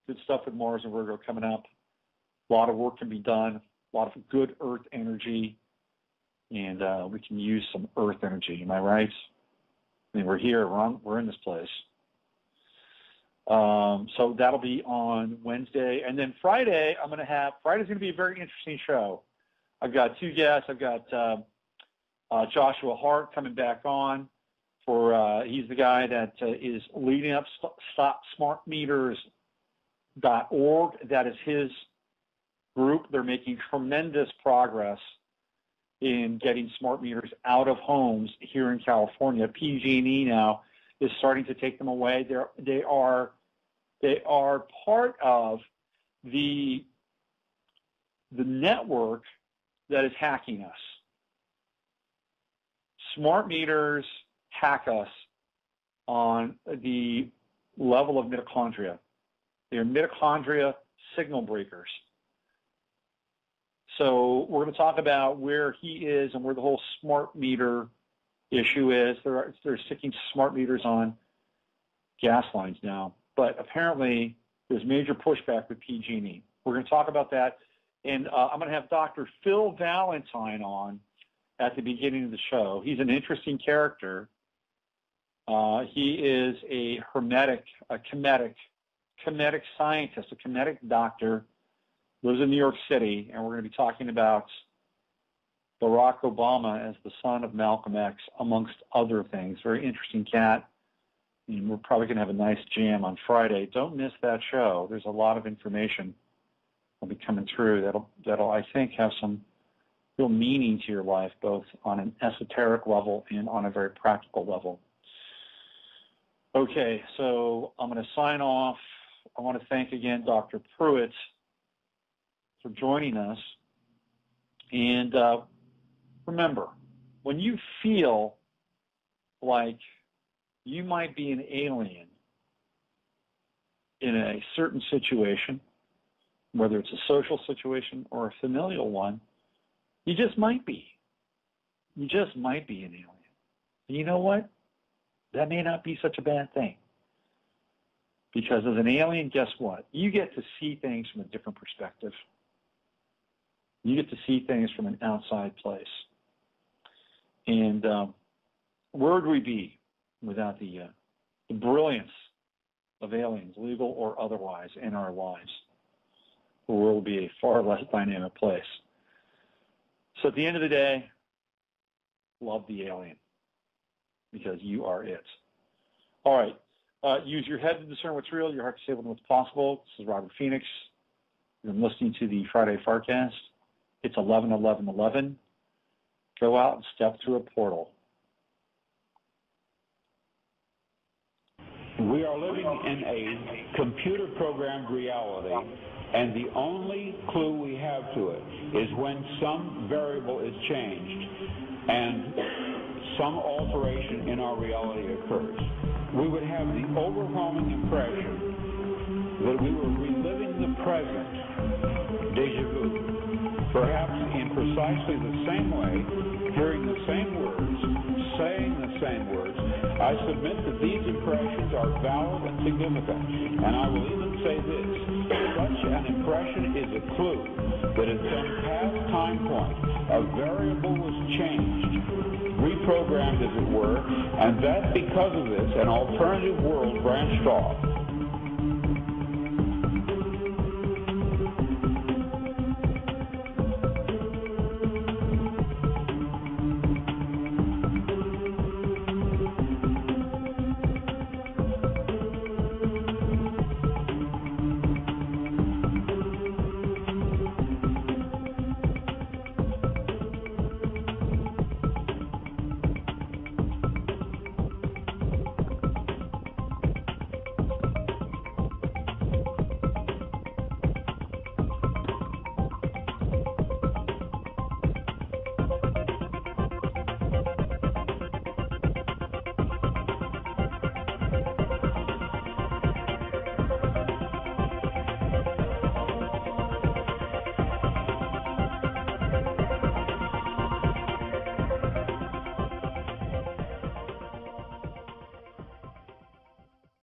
Speaker 5: Good stuff with Mars and Virgo coming up. A lot of work can be done. A lot of good Earth energy, and we can use some Earth energy. Am I right? I mean, we're here. We're in this place. So that'll be on Wednesday. And then Friday, Friday's going to be a very interesting show. I've got two guests. I've got Joshua Hart coming back on. He's the guy that is leading up StopSmartMeters.org. That is his group. They're making tremendous progress in getting smart meters out of homes here in California. PG&E now is starting to take them away. They are part of the network that is hacking us. Smart meters hack us on the level of mitochondria. They're mitochondria signal breakers. So we're going to talk about where he is and where the whole smart meter issue is. They're sticking smart meters on gas lines now, but apparently there's major pushback with PG&E. We're going to talk about that, and I'm going to have Dr. Phil Valentine on at the beginning of the show. He's an interesting character. He is a kinetic scientist, a kinetic doctor, lives in New York City, and we're going to be talking about Barack Obama as the son of Malcolm X, amongst other things. Very interesting cat, and we're probably going to have a nice jam on Friday. Don't miss that show. There's a lot of information that'll be coming through that'll I think have some real meaning to your life, both on an esoteric level and on a very practical level. Okay, so I'm going to sign off. I want to thank again Dr. Pruett for joining us. And remember, when you feel like you might be an alien in a certain situation, whether it's a social situation or a familial one, you just might be. You just might be an alien. And you know what? That may not be such a bad thing. Because as an alien, guess what? You get to see things from a different perspective. You get to see things from an outside place. And where would we be without the brilliance of aliens, legal or otherwise, in our lives? The world will be a far less dynamic place. So at the end of the day, love the alien, because you are it. All right. Use your head to discern what's real, your heart to say what's possible. This is Robert Phoenix. You've been listening to the Friday FARcast. It's 11/11/11. Go out and step through a portal.
Speaker 1: We are living in a computer-programmed reality, and the only clue we have to it is when some variable is changed and some alteration in our reality occurs. We would have the overwhelming impression that we were reliving the present, déjà vu, perhaps in precisely the same way, hearing the same words, saying the same words. I submit that these impressions are valid and significant, and I will even say this: such an impression is a clue that at some past time point, a variable was changed, reprogrammed as it were, and that because of this, an alternative world branched off.